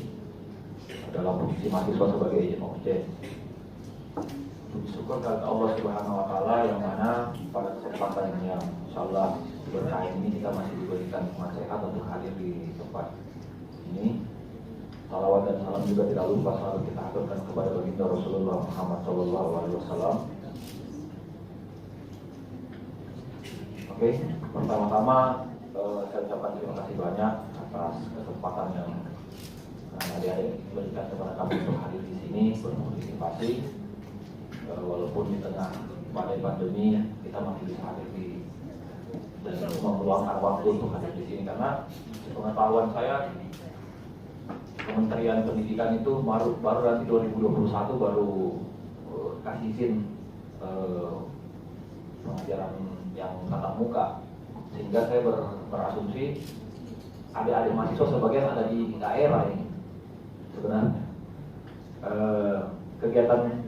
dalam fungsi mahasiswa sebagai agent objek. Puji syukur kepada Allah Subhanahu wa Ta'ala yang mana pada kesempatan yang insyaallah berkah ini kita masih diberikan nasihat untuk hadir di tempat ini. Salawat dan salam juga tidak lupa selalu kita aturkan kepada baginda Rasulullah Muhammad SAW. Oke, pertama-tama saya ucapkan terima kasih banyak atas kesempatan yang adik-adik berikan kepada kami untuk hadir di sini berpartisipasi. Walaupun di tengah badai pandemi kita masih bisa hadir dan meluangkan waktu untuk hadir di sini karena pengetahuan saya Kementerian Pendidikan itu baru nanti 2021 baru kasih izin pengajaran yang tatap muka, sehingga saya berasumsi adik-adik mahasiswa sebagian ada di daerah ini sebenarnya. Kegiatan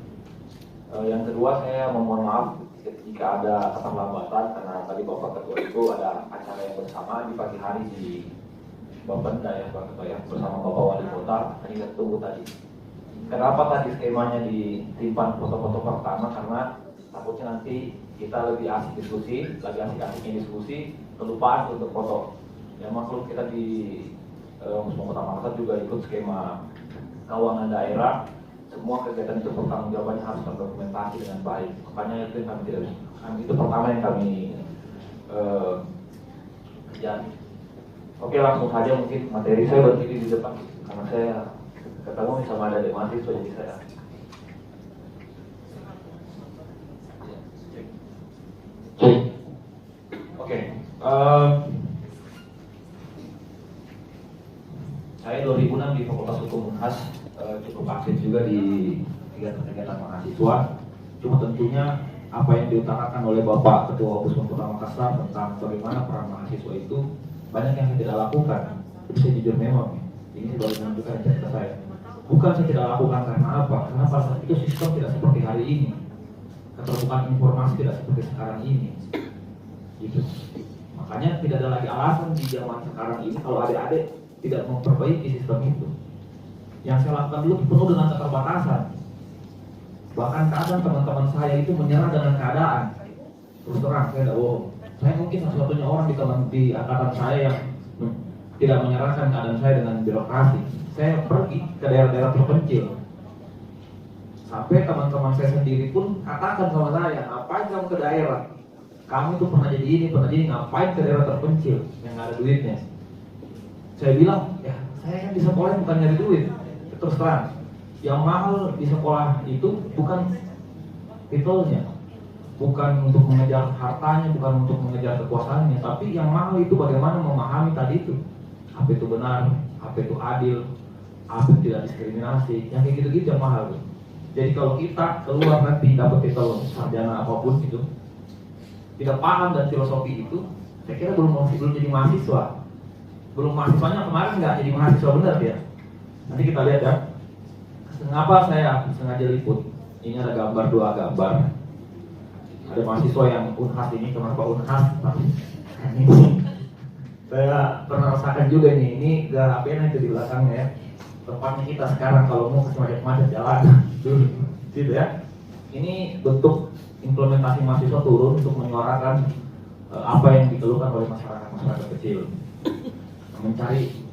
yang kedua, saya memohon maaf jika ada keterlambatan karena tadi Bapak Ketua itu ada acara yang bersama di pagi hari di Bapenda ya Pak Ketua ya, bersama Bapak Wali Kota. Tadi kita tunggu tadi. Kenapa tadi skemanya disimpan foto-foto pertama? Karena takutnya nanti kita lebih asik diskusi, lagi asik-asiknya diskusi, kelupaan untuk foto. Yang maklum kita di Ombudsman Kota Makassar juga ikut skema keuangan daerah. Semua kegiatan itu pertanggungjawabannya harus terdokumentasi dengan baik. Makanya itu yang kami tidak bisa. Itu pertama yang kami kejar. Oke, langsung saja mungkin materi saya berdiri di depan karena saya ketemu sama ada mahasiswa jadi saya. Oke, saya 2006 di Fakultas Hukum Unhas cukup aktif juga di kegiatan-kegiatan mahasiswa. Cuma tentunya apa yang diutarakan oleh Bapak Ketua Ombudsman Kota Makassar tentang bagaimana peran mahasiswa itu banyak yang saya tidak lakukan. Tapi saya jujur memang ini saya baru menunjukkan cerita saya. Bukan saya tidak lakukan karena apa? Karena pada saat itu sistem tidak seperti hari ini, keterbukaan informasi tidak seperti sekarang ini. Gitu. Makanya tidak ada lagi alasan di zaman sekarang ini kalau adik-adik tidak memperbaiki sistem itu. Yang saya lakukan dulu penuh dengan keterbatasan. Bahkan kadang teman-teman saya itu menyerah dengan keadaan. Terus terang, saya tidak bohong. Saya mungkin satu-satunya orang di angkatan saya yang tidak menyerahkan keadaan saya dengan birokrasi. Saya pergi ke daerah-daerah terpencil. Sampai teman-teman saya sendiri pun katakan sama saya, ngapain kamu ke daerah? Kamu itu pernah jadi ini, ngapain ke daerah terpencil yang nggak ada duitnya? Saya bilang, ya saya kan di sekolah bukan nyari duit. Terus terang, yang mahal di sekolah itu bukan titelnya, bukan untuk mengejar hartanya, bukan untuk mengejar kekuasaannya, tapi yang mahal itu bagaimana memahami tadi itu, apa itu benar, apa itu adil, apa itu tidak diskriminasi, yang kayak gitu-gitu yang mahal. Jadi kalau kita keluar nanti dapat titel sarjana apapun itu, tidak paham dan filosofi itu, saya kira belum jadi mahasiswa. Belum mahasiswanya kemarin nggak jadi mahasiswa benar ya. Nanti kita lihat ya. Kenapa saya sengaja liput? Ini ada gambar, dua gambar. Ada mahasiswa yang Unhas ini, kenapa Unhas? Ini saya pernah rasakan juga nih. Ini garapena itu di belakangnya ya. Tempatnya kita sekarang kalau mau ke macet-macet jalan dulu, gitu ya. Ini bentuk implementasi mahasiswa turun untuk menyuarakan apa yang dikeluhkan oleh masyarakat kecil.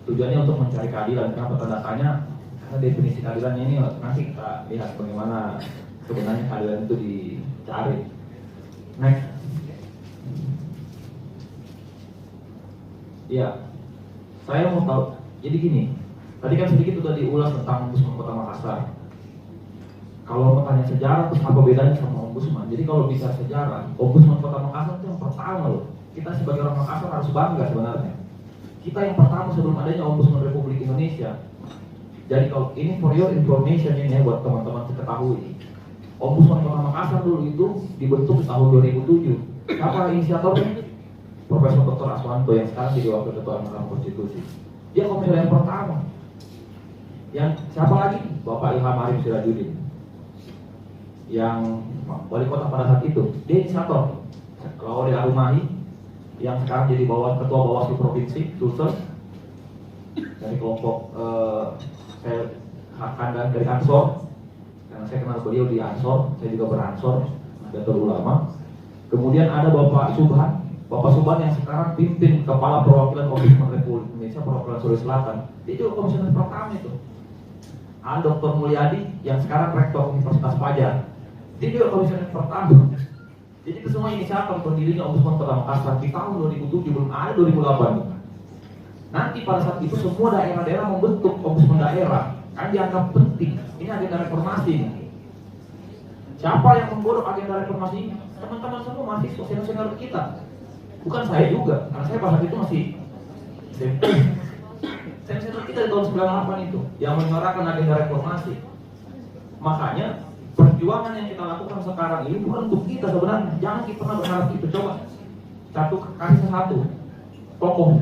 Tujuannya untuk mencari keadilan. Kenapa tanda tanya? Karena definisi keadilan ini nanti kita lihat bagaimana sebenarnya keadilan itu dicari. Next. Iya, saya mau tahu. Jadi gini, tadi kan sedikit sudah diulas tentang Ombudsman Kota Makassar. Kalau mau tanya sejarah, terus apa bedanya sama Ombudsman? Jadi kalau bisa sejarah, Ombudsman Kota Makassar itu yang pertama loh. Kita sebagai orang Makassar harus bangga sebenarnya. Kita yang pertama sebelum adanya Ombudsman Republik Indonesia. Jadi kalau ini for your information ini ya buat teman-teman ketahui. Ombudsman Kota Makassar dulu itu dibentuk tahun 2007. Siapa inisiatornya? Profesor Dr. Aswanto yang sekarang jadi Wakil Ketua Mahkamah Konstitusi. Dia komisioner yang pertama. Yang siapa lagi? Bapak Ilham Arif Sirajuddin, yang wali kota pada saat itu. Dia inisiator. Kalau di Arumahi, yang sekarang jadi ketua Bawaslu Provinsi Sulsel, dari kelompok saya Hakan dari Ansor, karena saya kenal beliau di Ansor, saya juga beransor, Nahdlatul Ulama. Kemudian ada Bapak Subhan yang sekarang pimpin kepala perwakilan Ombudsman Republik Indonesia perwakilan Sulawesi Selatan. Dia juga komisioner pertama itu. Ada Dr. Mulyadi yang sekarang rektor Universitas Padjat. Dia juga komisioner pertama. Jadi itu semua inisiator berdirinya Ombudsman Kota Makassar di tahun 2007, belum ada 2008. Nanti pada saat itu semua daerah-daerah membentuk Ombudsman daerah, kan dianggap penting. Ini agenda reformasi. Siapa yang menggodok agenda reformasi ini? Teman-teman semua mahasiswa senior-senior kita. Bukan saya juga, karena saya pada saat itu masih SMP. Senior kita di tahun 98 itu yang menyuarakan agenda reformasi. Makanya perjuangan yang kita lakukan sekarang ini bukan untuk kita sebenarnya. Jangan kita pernah berharap itu. Coba kasih satu tokoh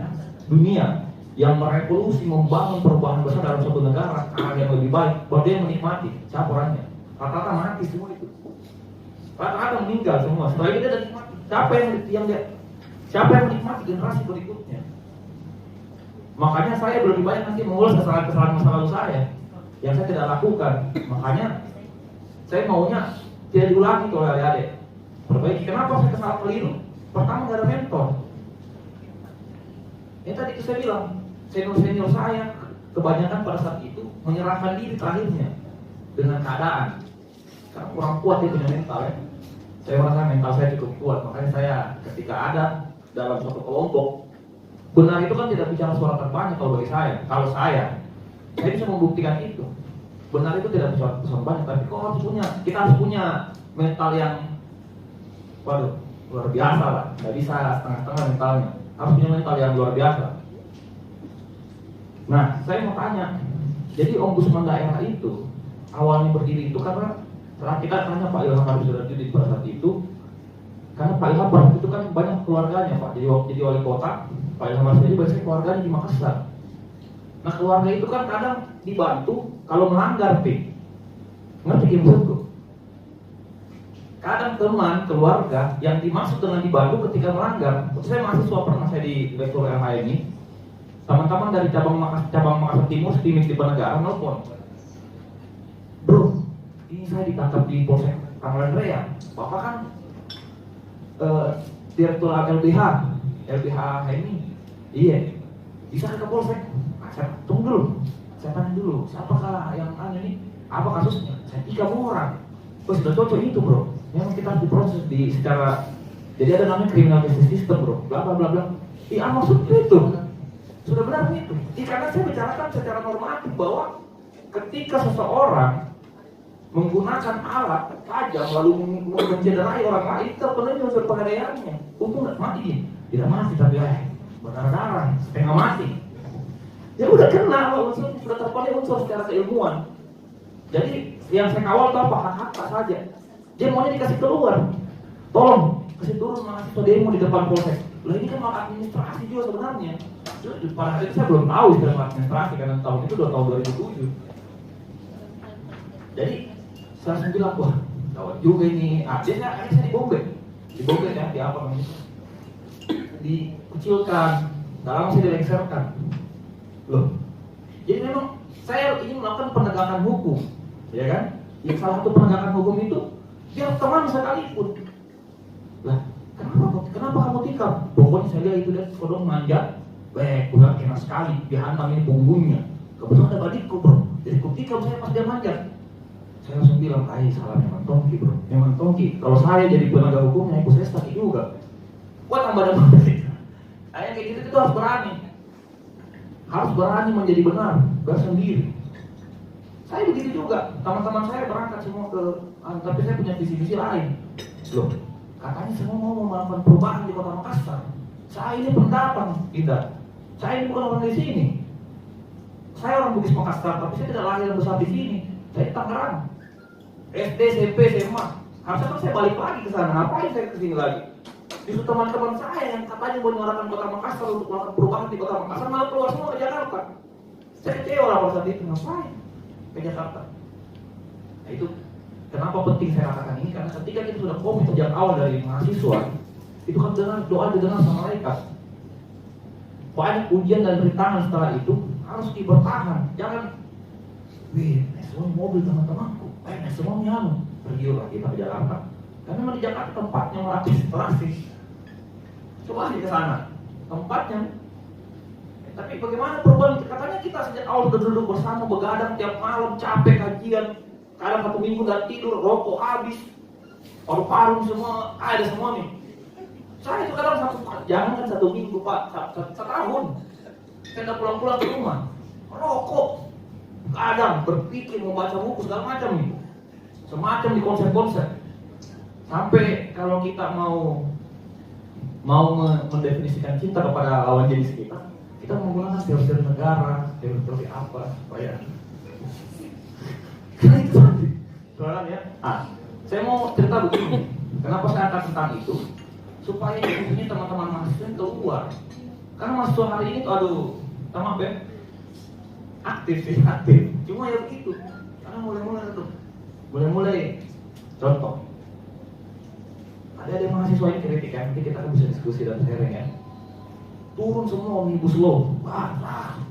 dunia yang merevolusi, membangun perubahan besar dalam suatu negara yang lebih baik, baru dia menikmati. Siapa orangnya? Rata-rata mati semua itu. Rata-rata meninggal semua. Setelah itu dia udah nikmati. Siapa yang menikmati generasi berikutnya? Makanya saya lebih banyak nanti mengulas kesalahan-kesalahan masa lalu saya yang saya tidak lakukan. Makanya saya maunya tidak diulangi kalau adik-adik. Perbaiki. Kenapa saya kesalahan keliru? Pertama, nggak ada mentor. Yang tadi saya bilang, senior-senior saya kebanyakan pada saat itu menyerahkan diri terakhirnya dengan keadaan. Karena kurang kuat dia punya mental ya. Saya merasa mental saya cukup kuat. Makanya saya ketika ada dalam suatu kelompok, benar itu kan tidak bicara suara terbanyak kalau bagi saya. Kalau saya bisa membuktikan itu. Benar itu tidak bisa suara banyak, tapi kita harus punya mental yang luar biasa lah. Nggak bisa setengah-setengah mentalnya. Harus punya mental yang luar biasa. Nah, saya mau tanya, jadi Ombudsman daerah itu awalnya berdiri itu karena setelah kita tanya Pak Ilham Arif Sirajuddin pada saat itu, karena Pak Ilham pada itu kan banyak keluarganya Pak, jadi wali kota. Pak Ilham Arif Sirajuddin banyak keluarganya di Makassar. Nah, keluarga itu kan kadang dibantu kalau melanggar ngerti maksudku? Kadang teman keluarga yang dimaksud dengan dibantu ketika melanggar. Saya mahasiswa pernah saya di Rektor LH ini, teman-teman dari cabang Makassar Timur, Stimik di Penegara nelfon, bro, ini saya ditangkap di Polsek Pangkalan Raya. Bapak kan Direktur LBH ini, iya, bisa ke Polsek. Saya tunggu dulu, saya tanya dulu, siapakah yang ini? Apa kasusnya? Saya 3 orang. Oh, sudah cocok itu bro. Memang kita harus diproses secara, jadi ada namanya criminal justice system bro. Bla bla bla bla. Iya maksudnya itu. Sudah benar itu. Karena saya bicarakan secara normatif bahwa ketika seseorang menggunakan alat tajam lalu mencederai orang lain, terpenuhi unsur penganiayaannya. Untung nggak mati, tidak mati tapi berdarah-darah, setengah mati. Ya udah kena unsur, sudah terpenuhi unsur secara keilmuan. Jadi yang saya kawal itu apa? Hak-hak saja. Dia maunya dikasih keluar. Tolong kasih turun mahasiswa demo di depan polsek. Lah ini kan hak administrasi juga sebenarnya. Pada hari itu saya belum tahu istilah administrasi karena tahun itu udah tahun 2007. Jadi saya langsung bilang, wah gawat juga ini. Saya dibobek ya, di apa namanya? Dikucilkan, tak lama saya dilengserkan. Loh, jadi memang saya ingin melakukan penegakan hukum, ya kan? Yang salah satu penegakan hukum itu biar teman sekalipun. Lah, kenapa kamu tikam? Pokoknya saya lihat itu dia kodong manjat, udah kena sekali, dihantam ini punggungnya. Kebetulan ada badikku bro, jadi kutikam saya pas dia manjat. Saya langsung bilang, salah memang Tongki bro, memang Tongki. Kalau saya jadi penegak hukumnya, ibu saya sakit juga. Wah tambah ada mati. Kayak gitu itu harus berani menjadi benar sendiri. Saya begitu juga, teman-teman saya berangkat semua tapi saya punya visi-visi lain. Loh, katanya semua mau melakukan perubahan di Kota Makassar. Saya ini pendatang, tidak. Saya ini bukan orang di sini. Saya orang Bugis Makassar, tapi saya tidak lahir dan besar di sini. Saya di Tangerang. SD, SMP, SMA. Harusnya kan saya balik lagi ke sana. Ngapain saya ke sini lagi? Justru teman-teman saya yang katanya mau menyuarakan Kota Makassar untuk melakukan perubahan di Kota Makassar malah keluar semua ke Jakarta. Saya kecewa lah pada saat itu, ngapain ke Jakarta. Nah itu kenapa penting saya katakan ini, karena ketika kita sudah komit sejak awal dari mahasiswa, itu kan doa didengar sama malaikat. Banyak ujian dan rintangan setelah itu harus dibertahan. Jangan, semua mobil teman-temanku, semuanya pergilah kita ke Jakarta. Karena memang di Jakarta tempatnya melatih. Coba ke sana, tempatnya. Tapi bagaimana perubahan? Katanya kita sejak awal sudah duduk bersama, begadang tiap malam, capek kajian, kadang 1 minggu dan tidur, rokok habis, paru-paru semua, ada semua nih. Saya itu kadang jangan kan 1 minggu Pak, setahun. Saya udah pulang-pulang ke rumah, merokok, kadang berpikir mau baca buku segala macam nih, semacam di konser-konser. Sampai kalau kita mau mendefinisikan cinta kepada lawan jenis kita menggunakan teori-teori negara, teori-teori apa, supaya itu soalnya ya. Saya mau cerita begini, kenapa saya angkat tentang itu, supaya ini teman-teman mahasiswa keluar. Karena mahasiswa hari ini tuh, maaf ya, aktif, cuma ya begitu. Karena mulai contoh. Ada mahasiswa ini kritik ya, nanti kita bisa diskusi dan sharing ya. Turun semua omnibus law,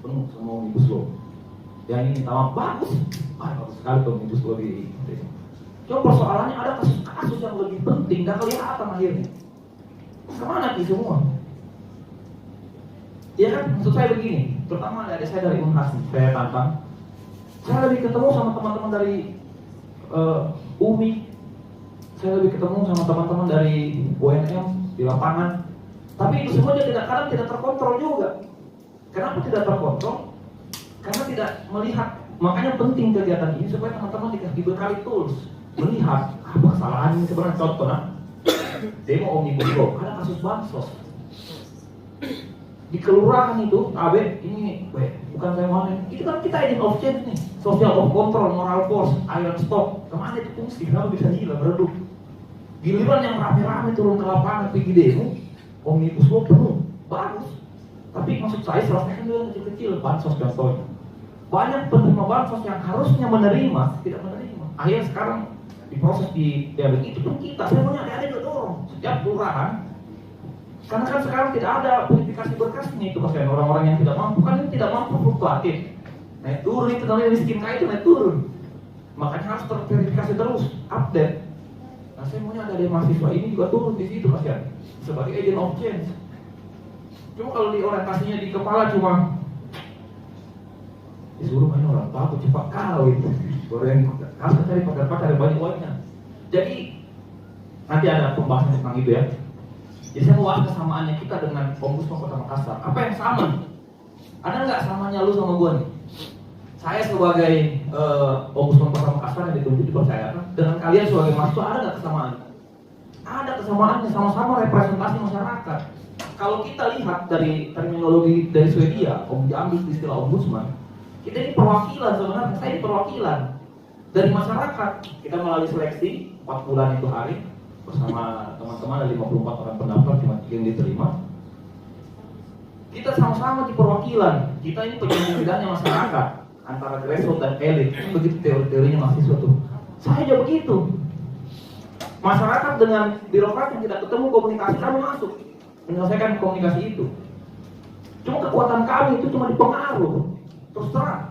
penuh semua omnibus law. Yang ini tamat bagus sekali tuh omnibus law di Indonesia. Cuma persoalannya ada kasus yang lebih penting, gak kelihatan akhirnya. Kemana sih semua? Ya kan, maksud saya begini, terutama ada saya dari Unhas, saya tantang. Saya lebih ketemu sama teman-teman dari UMI, saya lebih ketemu sama teman-teman dari UNM di lapangan. Tapi itu semua kadang tidak terkontrol juga. Kenapa tidak terkontrol? Karena tidak melihat. Makanya penting kegiatan ini supaya teman-teman dibekali tools melihat apa kesalahan ini sebenarnya. Contoh, demo omnibus law, ada kasus bansos di kelurahan itu, ini bukan saya mau, itu kan kita agent of change nih, social of control, moral force, iron stock, kemana itu fungsi, kenapa bisa gila, meredup. Giliran yang rame-rame turun ke lapangan pergi demo, omnibus law penuh, bagus. Tapi maksud saya selesaikan dulu yang kecil-kecil, bansos contohnya. Banyak penerima bansos yang harusnya menerima, tidak menerima. Akhirnya sekarang diproses di DAB, itu pun kita, saya punya adik-adik juga dorong, setiap kelurahan. Karena kan sekarang tidak ada verifikasi berkasnya itu kasihan orang-orang yang tidak mampu, kan ini tidak mampu fluktuatif. Naik turun itu namanya miskin kaya itu naik turun. Makanya harus terverifikasi terus, update. Nah saya punya ada mahasiswa ini juga turun di situ kasihan, sebagai agent of change. Cuma kalau di orientasinya di kepala cuma disuruh main orang takut cepat kawin, goreng harus cari pacar-pacar yang banyak uangnya. Jadi nanti ada pembahasan tentang itu ya. Jadi saya mau bahas kesamaannya kita dengan Ombudsman Kota Makassar. Apa yang sama? Ada nggak samanya lu sama gua nih? Saya sebagai Ombudsman Kota Makassar yang ditunjuk dipercayakan dengan kalian sebagai mahasiswa, ada nggak kesamaan? Ada kesamaannya, sama-sama representasi masyarakat. Kalau kita lihat dari terminologi dari Swedia, ambil istilah ombudsman, kita ini perwakilan sebenarnya, saya ini perwakilan dari masyarakat. Kita melalui seleksi 4 bulan itu hari bersama teman-teman ada 54 orang pendaftar, cuma 3 yang diterima. Kita sama-sama di perwakilan. Kita ini penyelenggaranya masyarakat antara grassroots dan elit. Ini begitu teori-teorinya mahasiswa tuh. Saya juga begitu. Masyarakat dengan birokrat yang tidak ketemu komunikasi, kami masuk menyelesaikan komunikasi itu. Cuma kekuatan kami itu cuma dipengaruh. Terus terang.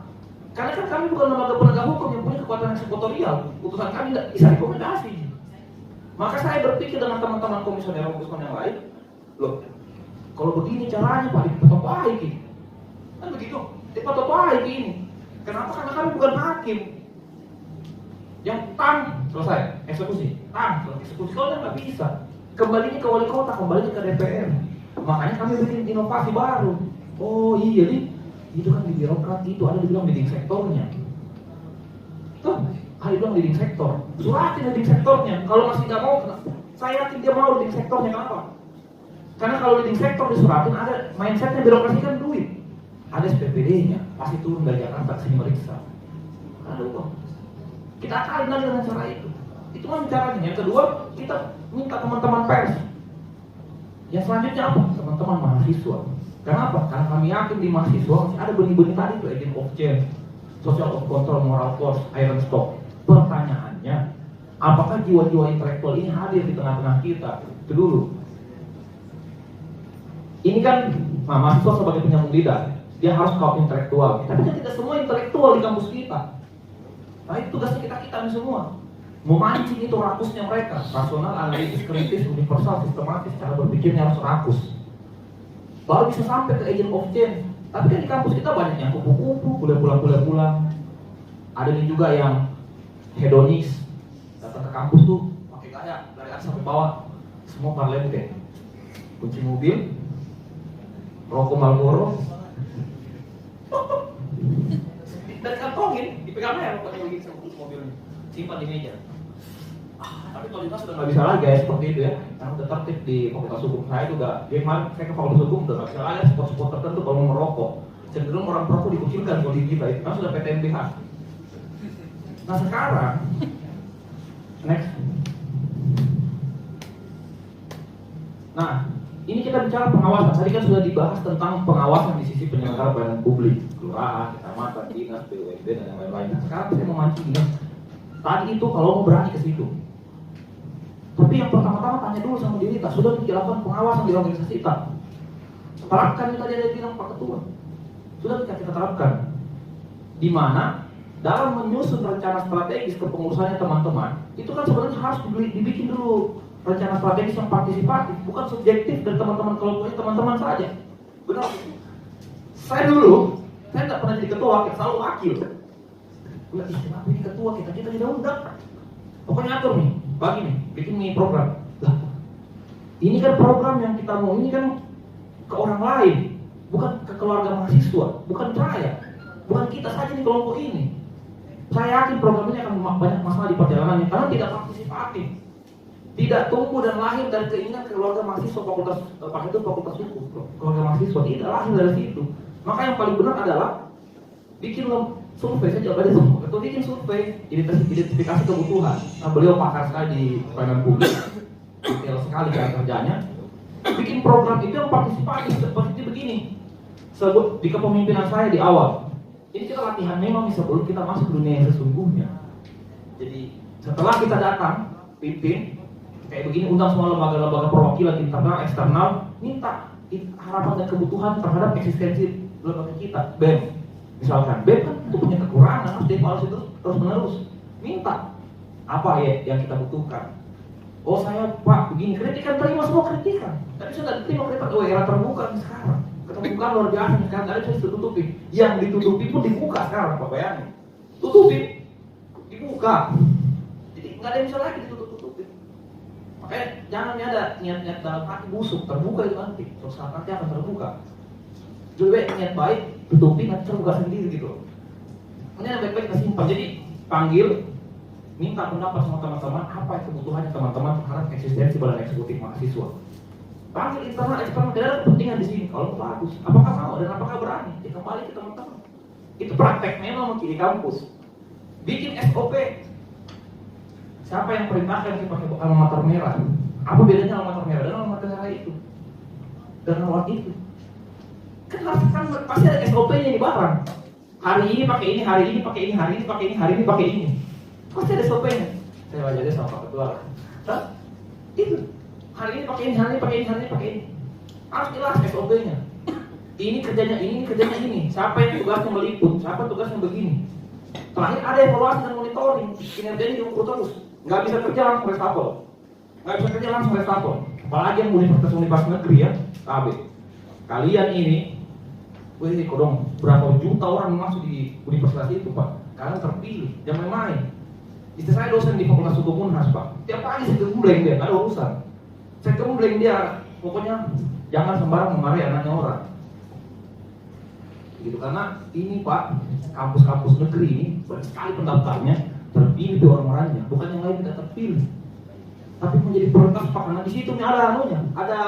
Karena kan kami bukan lembaga penegak hukum yang punya kekuatan eksekutorial. Putusan kami tidak bisa dikomendasi. Maka saya berpikir dengan teman-teman komisioner ombudsman yang lain, loh, kalau begini caranya Pak, dipatok baik ini. Kan begitu, dipatok baik ini. Kenapa? Karena kami bukan hakim. Yang selesai, eksekusi, eksekusi kalau nggak bisa. Kembalinya ke wali kota, kembalinya ke DPR. Makanya kami bikin inovasi baru. Oh iya nih, itu kan di birokrat itu ada dibilang leading sektornya. Tuh, ada dibilang leading sektor. Suratin leading sektornya. Kalau masih nggak mau, saya yakin dia mau leading sektornya. Kenapa? Karena kalau leading sektor disuratin ada mindsetnya birokrasi kan duit. Ada SPPD-nya, pasti turun dari Jakarta ke sini meriksa. Ada uang. Kita akalin lagi dengan cara itu. Itu kan caranya. Yang kedua, kita minta teman-teman pers. Yang selanjutnya apa? Teman-teman mahasiswa. Kenapa? Karena kami yakin di mahasiswa masih ada benih-benih tadi tuh, agent of change, social of control, moral force, iron stock. Pertanyaannya, apakah jiwa-jiwa intelektual ini hadir di tengah-tengah kita? Itu dulu. Ini kan mahasiswa sebagai penyambung lidah, dia harus kaum intelektual. Tapi kan tidak semua intelektual di kampus kita. Nah itu tugasnya kita nih semua. Memancing itu rakusnya mereka, rasional, analitis, kritis, universal, sistematis, cara berpikirnya harus rakus. Baru bisa sampai ke agent of change. Tapi kan di kampus kita banyak yang kupu-kupu, pulang. Ada nih juga yang hedonis, datang ke kampus tuh pakai gaya dari atas sampai bawah, semua parlem kayak kunci mobil, rokok Marlboro, dari kantongin, dipegang aja rokoknya begitu sama kunci mobilnya, simpan di meja. Tapi kalau kita sudah nggak bisa lagi ya seperti itu ya, karena udah tertib di fakultas hukum saya itu udah, dia kemarin saya ke fakultas hukum udah nggak bisa lagi spot-spot tertentu kalau mau merokok. Cenderung orang perokok dikucilkan kalau di kita itu kan sudah PTMBH. Nah sekarang, next. Nah ini kita bicara pengawasan. Tadi kan sudah dibahas tentang pengawasan di sisi penyelenggara pelayanan publik, kelurahan, kecamatan, dinas, BUMD dan yang lain-lain. Nah, sekarang saya memancingnya. Tadi itu kalau mau berani ke situ. Tapi yang pertama-tama tanya dulu sama diri kita, sudah dilakukan pengawasan di organisasi kita? Terapkan yang tadi ada bilang Pak Ketua. Sudah kita terapkan. Di mana dalam menyusun rencana strategis kepengurusannya teman-teman, itu kan sebenarnya harus dibikin dulu rencana strategis yang partisipatif, bukan subjektif dan teman-teman kelompoknya teman-teman saja. Benar. Saya dulu, saya nggak pernah jadi ketua, selalu wakil. Udah kenapa ini ketua kita tidak undang. Pokoknya atur nih, bagi nih, bikin nih program. Lah, ini kan program yang kita mau, ini kan ke orang lain, bukan ke keluarga mahasiswa, bukan saya, bukan kita saja di kelompok ini. Saya yakin program ini akan banyak masalah di perjalanannya karena tidak partisipatif, tidak tumbuh dan lahir dari keinginan keluarga mahasiswa fakultas hukum, keluarga mahasiswa tidak lahir dari situ. Maka yang paling benar adalah bikin survei, saya jawab aja semua. Atau bikin survei, identifikasi kebutuhan. Nah, beliau pakar sekali di pelayanan publik, detail sekali cara kerjanya. Bikin program itu yang partisipatif seperti begini. Sebut di kepemimpinan saya di awal. Ini kita latihan memang sebelum kita masuk dunia yang sesungguhnya. Jadi setelah kita datang, pimpin kayak begini, undang semua lembaga-lembaga perwakilan internal, eksternal, minta harapan dan kebutuhan terhadap eksistensi lembaga kita. BEM. Misalkan BEM kan itu punya kekurangan, harus dievaluasi terus menerus. Minta apa ya yang kita butuhkan. Oh saya Pak begini, kritikan, terima semua kritikan. Tapi saya tidak terima kritikan. Oh era terbuka nih sekarang, keterbukaan luar biasa nih sekarang. Ada bisa ditutupi, yang ditutupi pun dibuka sekarang, Pak bayangin. Tutupi, dibuka. Jadi nggak ada yang bisa lagi ditutup-tutupi. Makanya jangan ada niat-niat dalam hati busuk, terbuka itu nanti. Suatu saat nanti akan terbuka. Lebih baik niat baik, tutupi nanti terbuka sendiri gitu. Makanya yang baik-baik kita simpan. Jadi panggil, minta pendapat sama teman-teman apa yang kebutuhannya teman-teman terhadap eksistensi badan eksekutif mahasiswa. Panggil internal, eksternal, tidak ada kepentingan di sini. Kalau bagus, apakah mau dan apakah berani? Ya, kembali ke teman-teman. Itu praktek memang di kampus. Bikin SOP. Siapa yang perintahkan kita pakai alma mater merah? Apa bedanya alma mater merah dan alma mater merah itu? Dan awal itu. Kan pasti ada SOP-nya di barang. Hari ini pakai ini, hari ini pakai ini, hari ini pakai ini, hari ini pakai ini. Pasti ada SOP-nya. Saya belajarnya sama Pak Ketua. Hah? Itu. Hari ini pakai ini, hari ini pakai ini, hari ini pakai ini. Harus jelas SOP-nya. Ini kerjanya ini kerjanya ini. Siapa yang tugasnya meliput, siapa tugasnya begini. Terakhir ada evaluasi dan monitoring. Kinerjanya diukur terus. Nggak bisa kerja langsung reshuffle. Nggak bisa kerja langsung reshuffle. Apalagi yang universitas negeri ya, KB. Kalian ini, wih kodong, berapa juta orang masuk di universitas itu Pak. Kalian terpilih, jangan main. Istri saya dosen di Fakultas Hukum Unhas Pak. Tiap pagi saya gembleng dia, nggak ada urusan. Saya gembleng dia, pokoknya jangan sembarang memarahi anaknya orang. Gitu karena ini Pak, kampus-kampus negeri ini banyak sekali pendaftarnya terpilih di orang-orangnya, bukan yang lain tidak terpilih. Tapi menjadi prioritas Pak karena di situ ada anunya, ada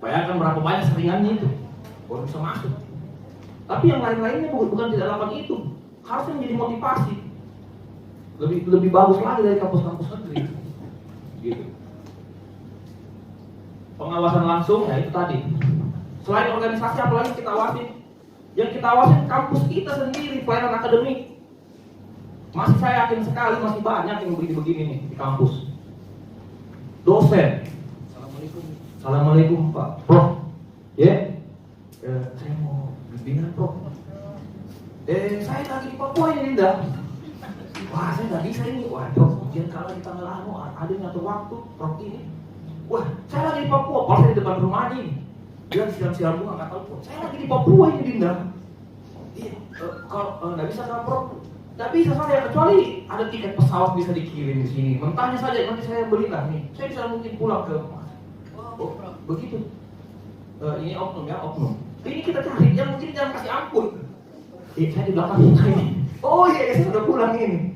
bayangkan berapa banyak seringannya itu baru bisa masuk. Tapi yang lain-lainnya bukan tidak lakukan itu, harusnya menjadi motivasi. Lebih bagus lagi dari kampus-kampus negeri. Gitu. pengawasan langsung, ya itu tadi. Selain organisasi, apalagi kita awasin? Yang kita awasin kampus kita sendiri, pelayanan akademik. Masih saya yakin sekali masih banyak yang begini-begini nih di kampus. Dosen, Assalamualaikum Pak Prof. Ya, saya mau bimbingan Prof. Saya lagi di Papua ini dah. Wah, saya nggak bisa ini. Wah, Prof, ujian kalau di tanggal anu ada yang ngatur waktu Prof ini. Wah, saya lagi di Papua, pas di depan rumah ini. Dia siram-siram bunga nggak tahu Prof. Saya lagi di Papua ini Dinda. Iya, kalau nggak bisa kan Prof? Nggak bisa saya, kecuali ada tiket pesawat bisa dikirim di sini. Mentahnya saja nanti saya belilah nih. Saya bisa mungkin pulang ke. Oh, begitu. Ini oknum ya, oknum. Ini kita cari, yang mungkin jangan kasih ampun. Saya di belakang ini. Oh iya, saya sudah pulang ini.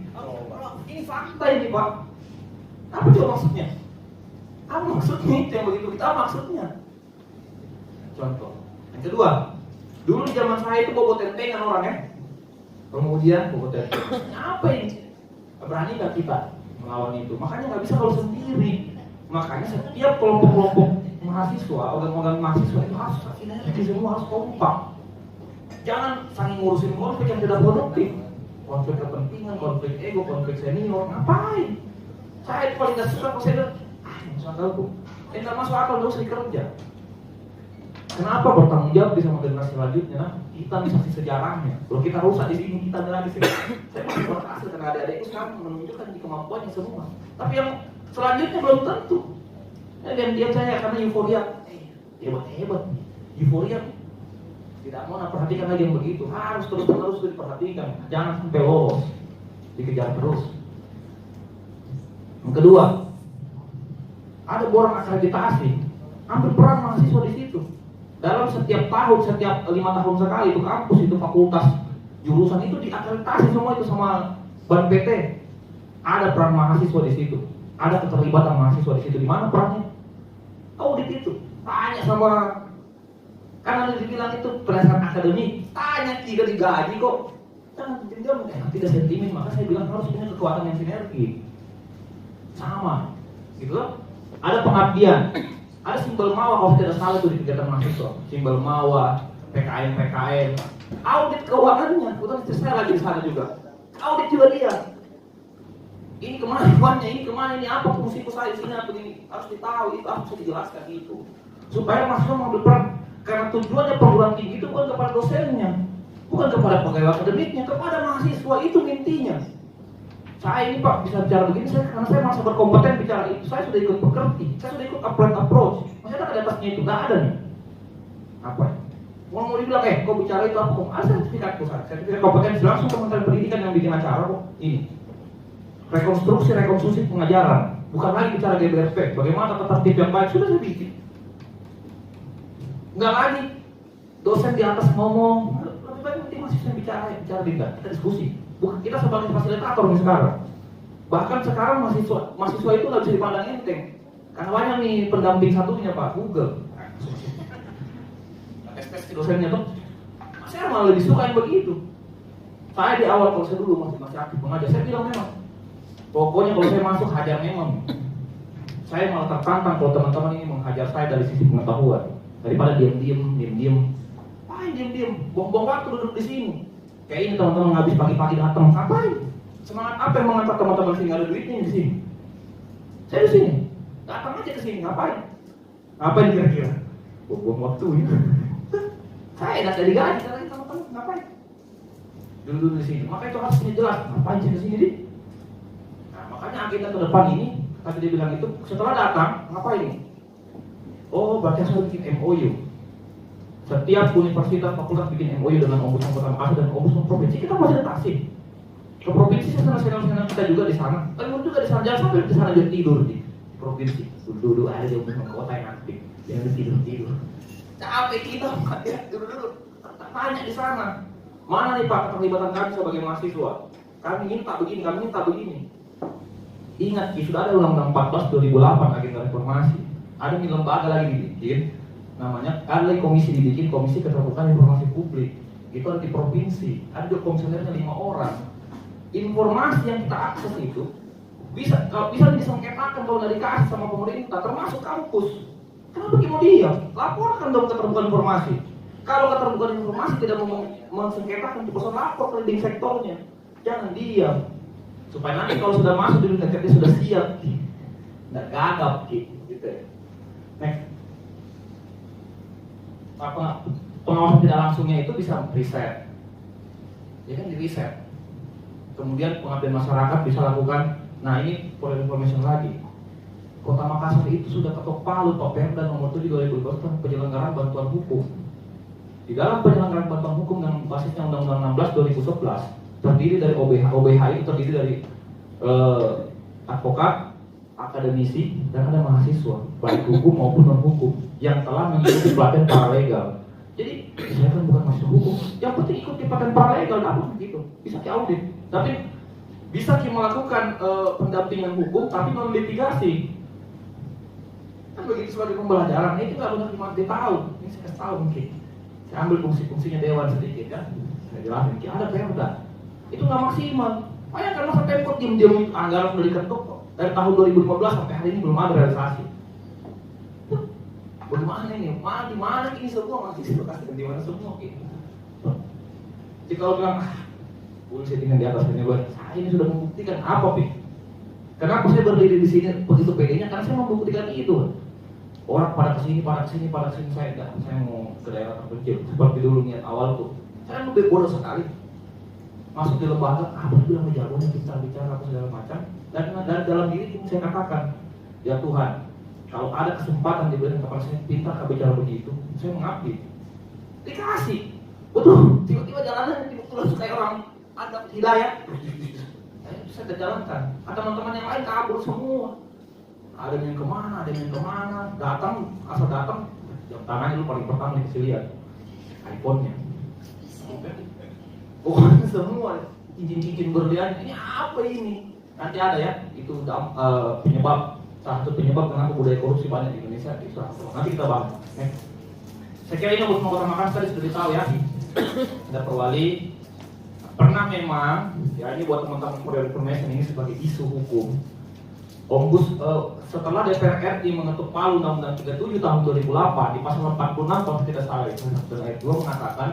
Ini fakta ini Pak. Apa coba maksudnya? Apa maksudnya itu yang begitu? Kita apa maksudnya? Contoh. Yang kedua, dulu di zaman saya itu bobo tentengan orang ya. Kemudian bobo tentengan. Apa ini? Berani nggak kita melawan itu? Makanya nggak bisa kalau sendiri. Makanya setiap kelompok-kelompok mahasiswa, organ-organ mahasiswa itu harus sinergi, semua harus kompak. Jangan saling ngurusin konflik yang tidak produktif. Konflik kepentingan, konflik ego, konflik senior, ngapain? Saya itu paling gak suka kalau saya bilang, masuk akal tuh. Nggak masuk akal, gak usah dikerja. Kenapa bertanggung jawab di sama generasi selanjutnya? Nah, kita nih saksi sejarahnya. Kalau kita rusak di sini, kita lagi sini. Saya masih berhasil karena adik-adikku sekarang menunjukkan di kemampuannya semua. Tapi yang selanjutnya belum tentu. Diam-diam saya karena euforia. Hebat. Euforia. Tidak mau perhatikan lagi yang begitu. Harus terus-menerus diperhatikan. Jangan sampai lolos. Dikejar terus. Yang kedua, ada borang akreditasi. Ambil peran mahasiswa di situ. Dalam setiap tahun, setiap 5 tahun sekali itu kampus, itu fakultas, jurusan itu diakreditasi semua itu sama Ban PT. Ada peran mahasiswa di situ. Ada keterlibatan mahasiswa di situ. Di mana perannya? Audit itu. Tanya sama, karena dibilang itu berdasarkan akademik. Tanya, tidak digaji kok. Jangan tidak sentimen. Maka saya bilang harus punya kekuatan yang sinergi. Sama, gitu loh. Ada pengabdian. Ada simbol mawa kalau tidak salah itu di kegiatan mahasiswa. Simbol mawa, PKN. Audit keuangannya. Kebetulan istri saya lagi di sana juga. Audit juga dia. Ini kemana uangnya, ini kemana, ini apa fungsi saya di sini, apa ini harus ditahu, itu harus dijelaskan itu. Supaya mahasiswa mengambil peran. Karena tujuannya perguruan tinggi itu bukan kepada dosennya, bukan kepada pegawai akademiknya, kepada mahasiswa. Itu intinya. Saya ini Pak bisa bicara begini karena saya merasa berkompeten bicara itu. Saya sudah ikut pekerti, saya sudah ikut approach. Masih ada di atasnya itu, nggak ada nih. Apa? Mau dibilang, kok bicara itu apa? Ada sertifikatku, sertifikat kompetensi langsung Kementerian Pendidikan yang bikin acara kok. Ini rekonstruksi pengajaran, bukan lagi bicara GBRP. Bagaimana tata tertib yang baik sudah saya bikin. Nggak lagi dosen di atas ngomong, lebih baik nanti mahasiswa bicara kita diskusi. Bukan kita sebagai fasilitator nih sekarang. Bahkan sekarang mahasiswa itu nggak bisa dipandang enteng. Karena banyak nih pendamping satunya Pak, Google. Tes dosennya tuh, saya malah lebih suka yang begitu. Saya di awal kalau saya dulu masih aktif mengajar, saya bilang memang, pokoknya kalau saya masuk hajar memang. Saya malah tertantang kalau teman-teman ini menghajar saya dari sisi pengetahuan. Daripada diam-diam. Diam-diam, buang-buang waktu duduk di sini. Kayak ini teman-teman habis pagi-pagi datang, ngapain? Semangat apa yang mengantar teman-teman sini nggak ada duitnya di sini? Saya di sini, datang aja ke sini, ngapain? Ngapain kira-kira? Buang waktu ini. Saya nggak jadi gaji, kalian teman-teman ngapain? Dulu di sini, makanya itu harus jelas. Ngapain sih di sini di? Nah, makanya agenda ke depan ini, tadi dia bilang itu, setelah datang, ngapain ini? Oh, berarti harus bikin MOU. Setiap universitas fakultas bikin MOU dengan Ombudsman Kota Makassar dan Ombudsman Provinsi. Kita fasilitasi. Ke provinsi senang-senang kita juga di sana. Tapi juga di sana, jangan sampai di sana dia tidur di provinsi. Duduk ada di Ombudsman Kota yang aktif. Jangan tidur. Capek kita, ya dulu. Tanya di sana. Mana nih Pak keterlibatan kami sebagai mahasiswa? Kami minta begini. Ingat, sudah ada Undang-Undang 14 2008 agenda reformasi. Ada nih lembaga lagi dibikin. Namanya ada lagi komisi dibikin, Komisi Keterbukaan Informasi Publik. Itu ada di provinsi, ada juga komisionernya 5 orang. Informasi yang kita akses itu bisa disengketakan kalau nggak dikasih sama pemerintah, termasuk kampus. Kenapa mau diam? Laporkan dong keterbukaan informasi. Kalau keterbukaan informasi tidak mensengketakan keputusan, lapor ke leading sektornya. Jangan diam. Supaya nanti kalau sudah masuk di dunia kerja sudah siap, nggak gagap gitu ya. Next. Pengawasan tidak langsungnya itu bisa riset, ya kan, di riset. Kemudian pengabdian masyarakat bisa lakukan. Nah ini for information lagi, Kota Makassar itu sudah ketok palu Pak Perda nomor 7 2012 tentang penyelenggaraan bantuan hukum. Di dalam penyelenggaraan bantuan hukum dengan basisnya Undang-Undang 16 2011 terdiri dari OBH. OBH itu terdiri dari advokat, akademisi, dan ada mahasiswa baik hukum maupun non hukum yang telah mengikuti pelatihan paralegal. Jadi saya kan bukan mahasiswa hukum, yang penting ikuti pelatihan paralegal, dapat begitu, bisa diaudit. Tapi bisa melakukan pendampingan hukum tapi non litigasi. Kan begitu sebagai pembelajaran, itu nggak benar ditahu. Ini saya kasih tahu mungkin. Saya ambil fungsi-fungsinya dewan sedikit kan. Saya jelasin, ada perda. Itu nggak maksimal. Bayangkan masa Pemkot diam-diam anggaran sudah diketuk dari tahun 2015 sampai hari ini belum ada realisasi. Bagaimana ini? Di mana ini semua masih kasih di mana semua gitu. Jadi kalau bilang polisi tinggal di atas ini, saya ini sudah membuktikan apa, Pi? Kenapa saya berdiri di sini begitu pedenya? Karena saya membuktikan itu. Orang pada kesini, saya enggak. Saya mau ke daerah terpencil seperti dulu niat awal tuh. Saya lebih bodoh sekali. Masuk di lembaga, apa bilang jagonya kita bicara apa segala macam. Dan dari dalam diri saya katakan, ya Tuhan, kalau ada kesempatan diberikan kepada saya pintar bicara begitu, saya mengabdi. Dikasih, betul. Tiba-tiba jalanan tiba-tiba kayak orang ada hidayah. Saya terjalankan. Ada teman-teman yang lain kabur semua. Ada yang kemana, datang, asal datang, jam tangannya lu paling pertama dikasih lihat iPhone-nya. Semua cincin-cincin berlian, ini apa ini? Nanti ada ya, itu penyebab, salah satu penyebab kenapa budaya korupsi banyak di Indonesia. Itu nanti kita bahas. Saya kira ini Ombudsman Kota Makassar sudah ditahu ya. Ada Perwali pernah memang, ya ini buat teman-teman for information, ini sebagai isu hukum. Setelah DPR RI mengetuk palu Undang-Undang 37 tahun 2008 di pasal 46 kalau tidak salah dan ayat 2 mengatakan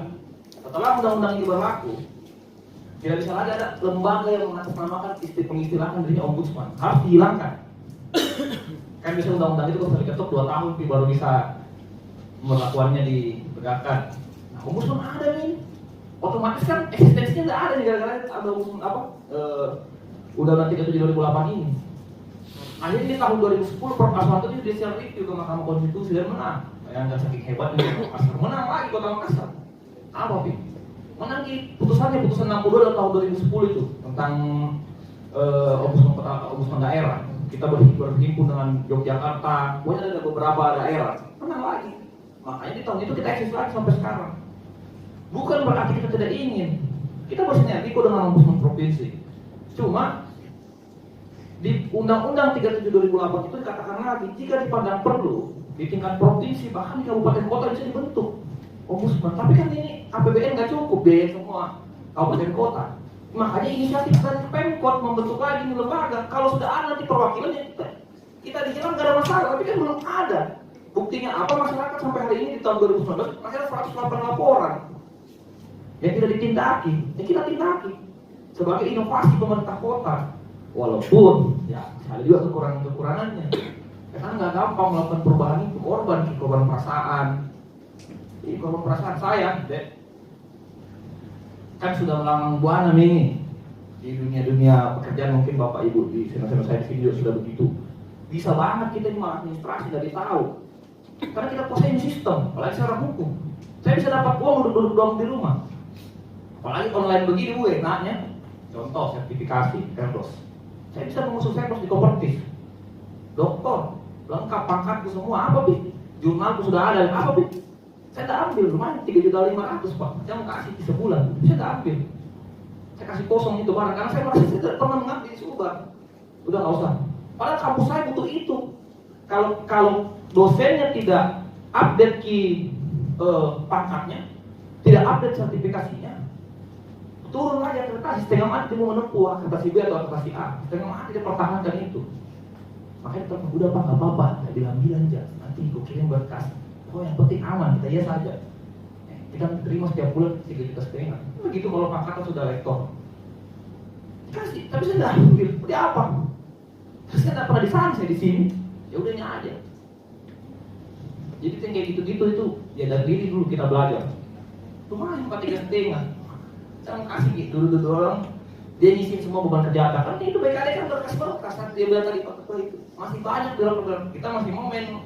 setelah undang-undang ini berlaku tidak bisa lagi ada lembaga yang mengatasnamakan pengistilahkan dirinya ombudsman, harus dihilangkan. Kan bisa undang-undang itu kalau diketuk 2 tahun baru bisa perlakuannya ditegakkan. Nah, ombudsman ada nih, otomatis kan eksistensinya nggak ada nih gara-gara ada ombudsman Undang-Undang 37 2008 ini. Akhirnya di tahun 2010 Prof. Aswanto itu judicial review ke Mahkamah Konstitusi dan menang. Bayangkan saking hebatnya Makassar, menang lagi Kota Makassar. Apa Pi? Menang di putusannya putusan 62 tahun 2010 itu tentang ombudsman daerah. Kita berhimpun dengan Yogyakarta, pokoknya ada beberapa daerah. Menang lagi. Makanya di tahun itu kita eksis lagi sampai sekarang. Bukan berarti kita tidak ingin. Kita bersinergi dengan ombudsman provinsi. Cuma di Undang-Undang 37 2008 itu dikatakan lagi, jika dipandang perlu di tingkat provinsi bahkan di kabupaten kota bisa dibentuk ombudsman. Tapi kan ini APBN nggak cukup biaya semua kabupaten kota. Makanya inisiatif dari Pemkot membentuk lagi ini lembaga. Kalau sudah ada nanti perwakilannya kita dibilang nggak ada masalah, tapi kan belum ada. Buktinya apa? Masyarakat sampai hari ini di tahun 2019 masih ada 108 laporan yang tidak ditindaki. Yang kita tindaki sebagai inovasi pemerintah kota. Walaupun ya ada juga kekurangannya, karena nggak gampang melakukan perubahan itu, korban perasaan. Ini korban perasaan saya, kan sudah melanglang buana ini di dunia pekerjaan. Mungkin bapak ibu di senior saya di sini juga sudah begitu. Bisa banget kita administrasi dari tahu, karena kita kuasain sistem, apalagi secara hukum. Saya bisa dapat uang duduk doang di rumah, apalagi online begini gue enaknya. Contoh sertifikasi Perdos. Saya bisa mengusung Perdos di kooperatif. Doktor, lengkap pangkatku semua, apa Pi? Jurnalku sudah ada, apa Pi? Saya tak ambil, lumayan 3.500.000 Pak. Saya mau kasih di sebulan, saya tak ambil. Saya kasih kosong itu barang, karena saya merasa saya tidak pernah mengabdi di Subang. Udah nggak usah. Padahal kampus saya butuh itu. Kalau dosennya tidak update pangkatnya, tidak update sertifikasinya, turun lagi akreditasi, setengah mati dia mau menempuh akreditasi B atau akreditasi A, setengah mati dia pertahankan itu. Makanya telepon, udah Pak, nggak apa-apa. Saya bilang aja, nanti gue kirim berkas. Oh yang penting aman, kita iya saja. Kita terima setiap bulan 3,5 juta. Begitu kalau Pak Kata sudah rektor. Kasih, tapi saya nggak ambil. Seperti apa? Saya nggak pernah di sana, saya di sini. Ya udahnya aja. Jadi kayak gitu-gitu itu ya dari diri dulu kita belajar. Lumayan 3,5. Saya kasih gitu dulu orang. Dia nyisin semua beban kerja kan itu BKD kan berkas kan dia bilang tadi Pak Ketua itu masih banyak program kita masih mau main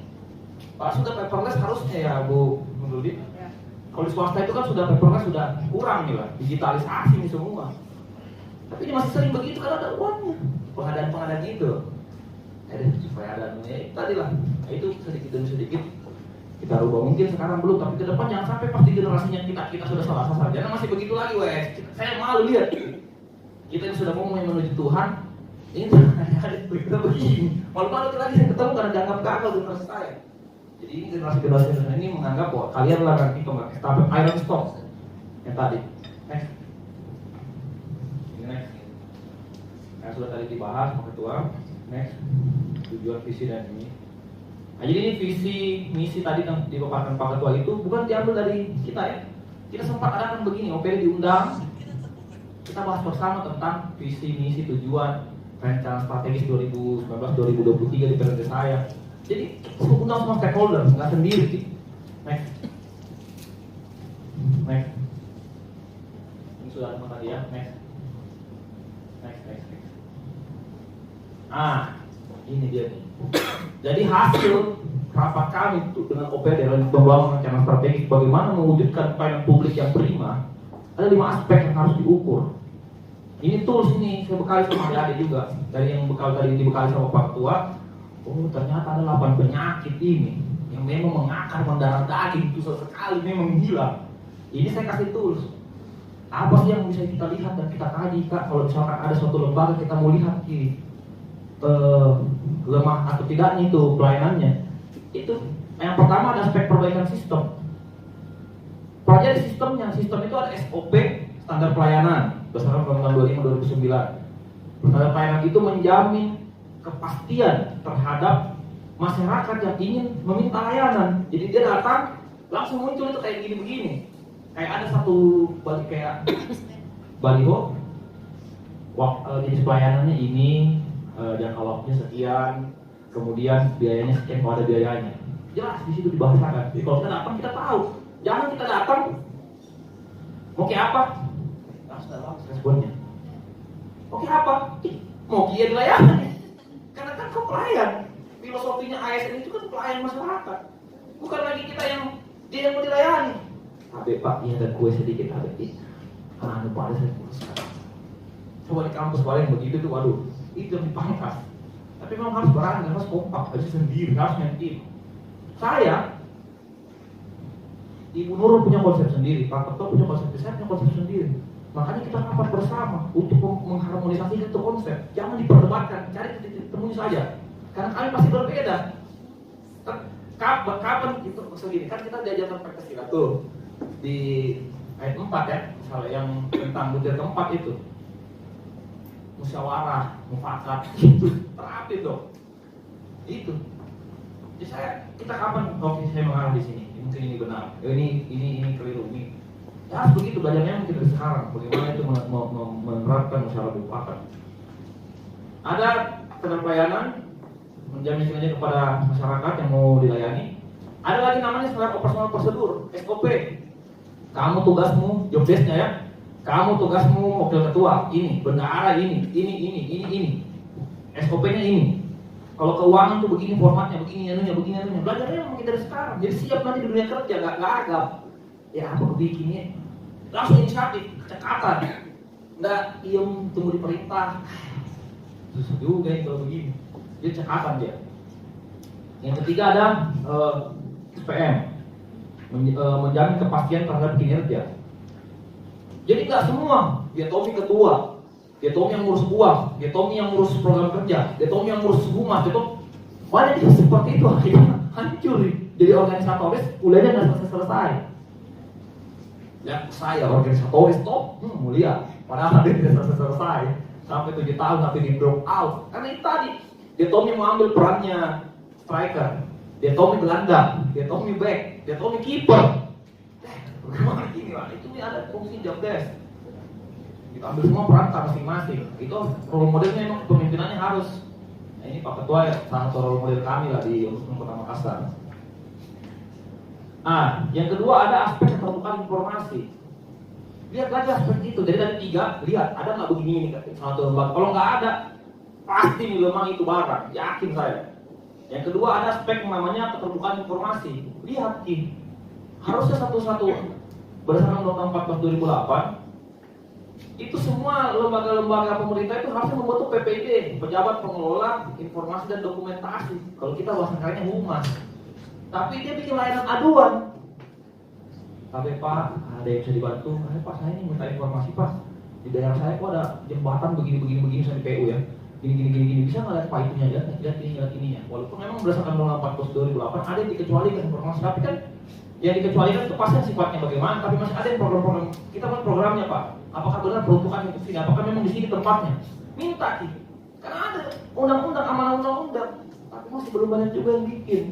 Pak sudah paperless harusnya ya Bu Nurudin. Kalau di swasta itu kan sudah paperless sudah kurang nih lah digitalisasi nih semua. Tapi ini masih sering begitu karena ada uangnya pengadaan gitu. Supaya ada tadi lah nah, itu sedikit demi sedikit kita rubah mungkin sekarang belum tapi ke depan jangan sampai pasti generasinya kita sudah salah sasaran jangan masih begitu lagi wes saya malu lihat kita yang sudah mau menuju Tuhan ini kita begini malu-malu lagi saya ketemu karena dianggap gagal generasi saya jadi ini generasi ini menganggap bahwa kalian lah nanti estafet Iron Stock yang tadi next ini next yang sudah tadi dibahas Pak Ketua next tujuan visi dan ini nah jadi ini visi misi tadi yang dipaparkan Pak Ketua itu bukan diambil dari kita ya kita sempat adakan begini OPD diundang kita bahas bersama tentang visi misi tujuan rencana strategis 2019-2023 di periode saya jadi undang semua stakeholder nggak sendiri sih next ini sudah ada tadi ya next ini dia nih jadi hasil rapat kami itu dengan OPD dalam pembangunan rencana strategis bagaimana mewujudkan pelayanan publik yang prima ada 5 aspek yang harus diukur. Ini tools ini saya bekali sama adik-adik juga dari yang tadi dibekali sama Pak Ketua. Oh ternyata ada 8 penyakit ini yang memang mengakar mendarah daging itu sekali memang gila. Ini saya kasih tools. Apa sih yang bisa kita lihat dan kita kaji Kak kalau misalkan ada suatu lembaga kita mau lihat lemah atau tidaknya itu pelayanannya. Itu yang pertama ada aspek perbaikan sistem. Pelajari sistemnya. Sistem itu ada SOP standar pelayanan berdasarkan Undang-Undang 25/2009. Standar pelayanan itu menjamin kepastian terhadap masyarakat yang ingin meminta layanan. Jadi dia datang langsung muncul itu kayak gini-begini. Kayak ada satu kayak baliho, jenis pelayanannya ini, jangka waktunya sekian, kemudian biayanya sekian kalau ada biayanya. Jelas di situ dibahasakan. Jadi kalau kita datang kita tahu. Jangan kita datang mau kayak apa? Responnya. Oke apa? Mau dia dilayani. Karena kan kau pelayan. Filosofinya ASN itu kan pelayan masyarakat. Bukan lagi kita yang dia yang mau dilayani. Abe Pak, ini ada kue sedikit Abe. Anu Pak, saya kuruskan. Coba di kampus paling begitu tuh, waduh, itu yang dipangkas. Tapi memang harus berani, harus kompak, harus sendiri, harus tim. Saya Ibu Nurul punya konsep sendiri, Pak Ketua punya konsep, saya punya konsep sendiri. Makanya kita rapat bersama untuk mengharmonisasikan itu konsep. Jangan diperdebatkan, cari titik temunya saja. Karena kami pasti berbeda. Kapan itu segini kan kita diajarkan Pancasila tuh di ayat 4 ya, misalnya yang tentang butir keempat itu musyawarah, mufakat, itu terapi dong. Itu. Jadi kita kapan saya mengarah di sini? Mungkin ini benar, ini keliru, ini ya harus begitu belajarnya mungkin dari sekarang bagaimana itu menerapkan musyawarah mufakat. Ada standar pelayanan menjamin semuanya kepada masyarakat yang mau dilayani. Ada lagi namanya standar operasional prosedur SOP. Kamu tugasmu, job desk-nya ya. Kamu tugasmu wakil ketua, ini bendahara ini. SOP-nya ini. Kalau keuangan tuh begini formatnya, begini anunya. Belajarnya mungkin dari sekarang. Jadi siap nanti di dunia kerja, nggak agak. Ya apa bikinnya? Langsung inisiatif, cekatan. Nggak diem tunggu diperintah. Susah juga ya kalau begini. Jadi cekatan dia. Yang ketiga ada SPM, menjamin kepastian terhadap kinerja. Jadi nggak semua dia Tommy ketua, dia Tommy yang ngurus uang, dia Tommy yang ngurus program kerja, dia Tommy yang ngurus humas, dia Tommy banyak yang seperti itu akhirnya hancur. Jadi organisatoris kuliahnya nggak selesai. Ya saya organisatoris top, mulia, padahal dia tidak selesai sampai 7 tahun sampai di drop out karena itu tadi Dia Tommy mau ambil perannya striker, dia Tommy gelandang, dia Tommy back, dia Tommy kiper. Bagaimana gini lah? Itu nih ada fungsi job desk. Kita ambil semua peran masing-masing. Itu role modelnya emang pemimpinannya harus. Nah, ini Pak Ketua ya, salah satu role model kami lah di Ombudsman Kota Makassar. Yang kedua ada aspek keterbukaan informasi. Lihat lagi aspek itu. Dari tadi 3, lihat ada nggak begini nih satu lembaga. Kalau nggak ada, pasti nih memang itu barang. Yakin saya. Yang kedua ada aspek yang namanya keterbukaan informasi. Lihat Ki, harusnya satu-satu berdasarkan Undang-Undang 14 2008 itu semua lembaga-lembaga pemerintah itu harusnya membentuk PPD, pejabat pengelola informasi dan dokumentasi. Kalau kita bahasa kerennya humas. Tapi dia bikin layanan aduan. Tapi Pak, ada yang bisa dibantu? Pak, saya ini minta informasi Pak. Di daerah saya kok ada jembatan begini misalnya di PU ya. Gini. Bisa nggak lihat Pak itunya ya? Lihat ininya. Walaupun memang berdasarkan Undang-Undang 14 2008 ada yang dikecualikan informasi, tapi kan yang dikecualikan itu pasti sifatnya bagaimana, tapi masih ada yang program-program. Kita buat programnya Pak. Apakah benar peruntukannya ke sini? Apakah memang di sini tempatnya? Minta Ki. Karena ada undang-undang, amanah undang-undang. Tapi masih belum banyak juga yang bikin.